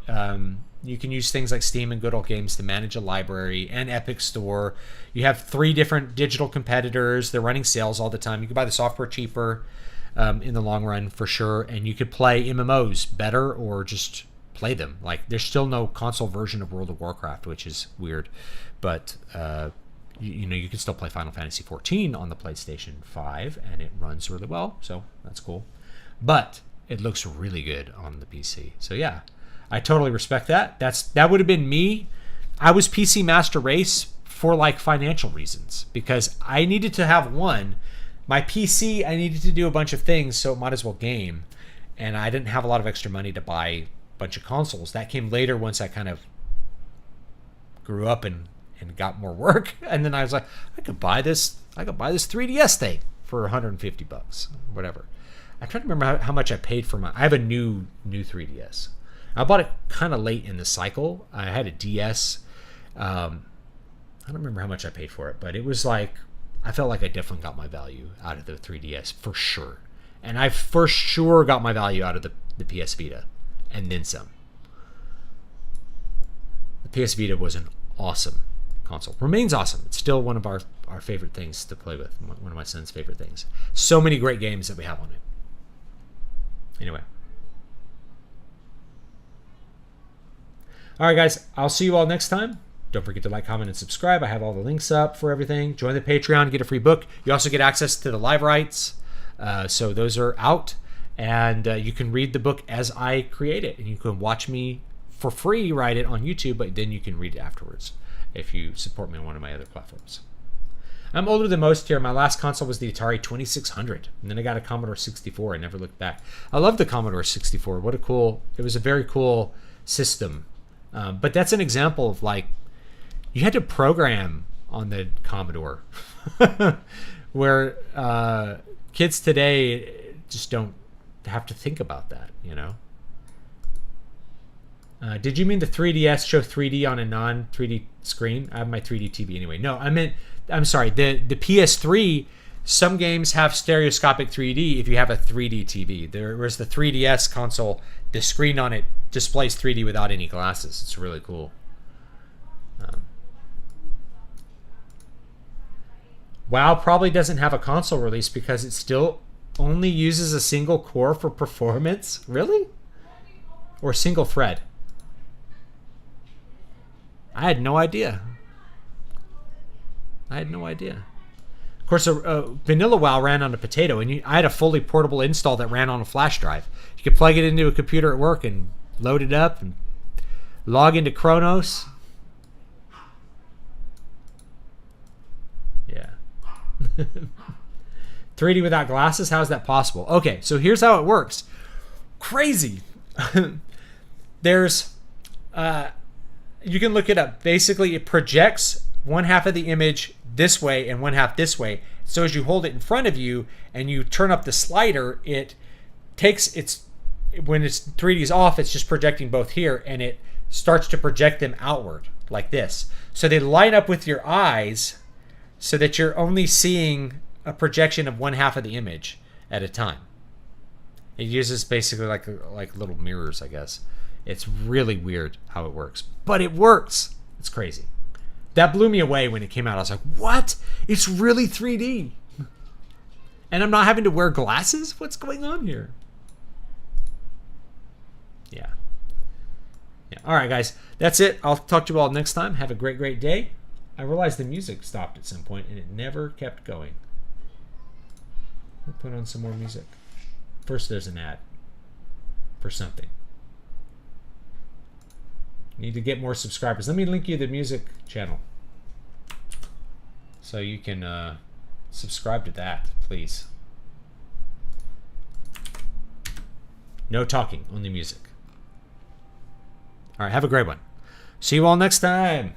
You can use things like Steam and Good Old Games to manage a library, and Epic Store. You have 3 different digital competitors. They're running sales all the time. You can buy the software cheaper in the long run for sure, and you could play MMOs better or just play them. Like, there's still no console version of World of Warcraft, which is weird, but you know, you can still play Final Fantasy 14 on the PlayStation 5, and it runs really well, so that's cool. But it looks really good on the PC. So yeah, I totally respect that. That would have been me. I was PC Master Race for like financial reasons because I needed to have one. My PC, I needed to do a bunch of things, so it might as well game. And I didn't have a lot of extra money to buy a bunch of consoles. That came later once I kind of grew up and got more work. And then I was like, I could buy this 3DS thing for $150, whatever. I'm trying to remember how much I paid for I have a new 3DS. I bought it kind of late in the cycle. I had a DS. I don't remember how much I paid for it, but it was like, I felt like I definitely got my value out of the 3DS for sure. And I for sure got my value out of the PS Vita and then some. The PS Vita was an awesome console. Remains awesome. It's still one of our favorite things to play with. One of my son's favorite things. So many great games that we have on it. Anyway. All right, guys. I'll see you all next time. Don't forget to like, comment, and subscribe. I have all the links up for everything. Join the Patreon, get a free book. You also get access to the live rights. So those are out. And you can read the book as I create it. And you can watch me for free write it on YouTube, but then you can read it afterwards if you support me on one of my other platforms. I'm older than most here. My last console was the Atari 2600. And then I got a Commodore 64. I never looked back. I love the Commodore 64. It was a very cool system. But that's an example of like, you had to program on the Commodore where kids today just don't have to think about that, you know? Did you mean the 3DS show 3D on a non-3D screen? I have my 3D TV anyway. No, I'm sorry. The PS3, some games have stereoscopic 3D if you have a 3D TV. Whereas the 3DS console, the screen on it displays 3D without any glasses. It's really cool. WoW probably doesn't have a console release because it's still only uses a single core for performance? Really? Or a single thread? I had no idea. Of course, a vanilla WoW ran on a potato, and I had a fully portable install that ran on a flash drive. You could plug it into a computer at work and load it up and log into Chronos. Yeah. 3D without glasses? How is that possible? Okay, so here's how it works. Crazy. There's, you can look it up. Basically, it projects one half of the image this way and one half this way. So as you hold it in front of you and you turn up the slider, it takes when it's 3D is off, it's just projecting both here, and it starts to project them outward like this. So they line up with your eyes so that you're only seeing a projection of one half of the image at a time. It uses basically like little mirrors, I guess. It's really weird how it works, but it works. It's crazy. That blew me away when it came out. I was like, what? It's really 3D. And I'm not having to wear glasses? What's going on here? Yeah. All right, guys. That's it. I'll talk to you all next time. Have a great, great day. I realized the music stopped at some point, and it never kept going. We'll put on some more music. First, there's an ad for something. Need to get more subscribers. Let me link you the music channel so you can subscribe to that, please. No talking, only music. All right, have a great one. See you all next time.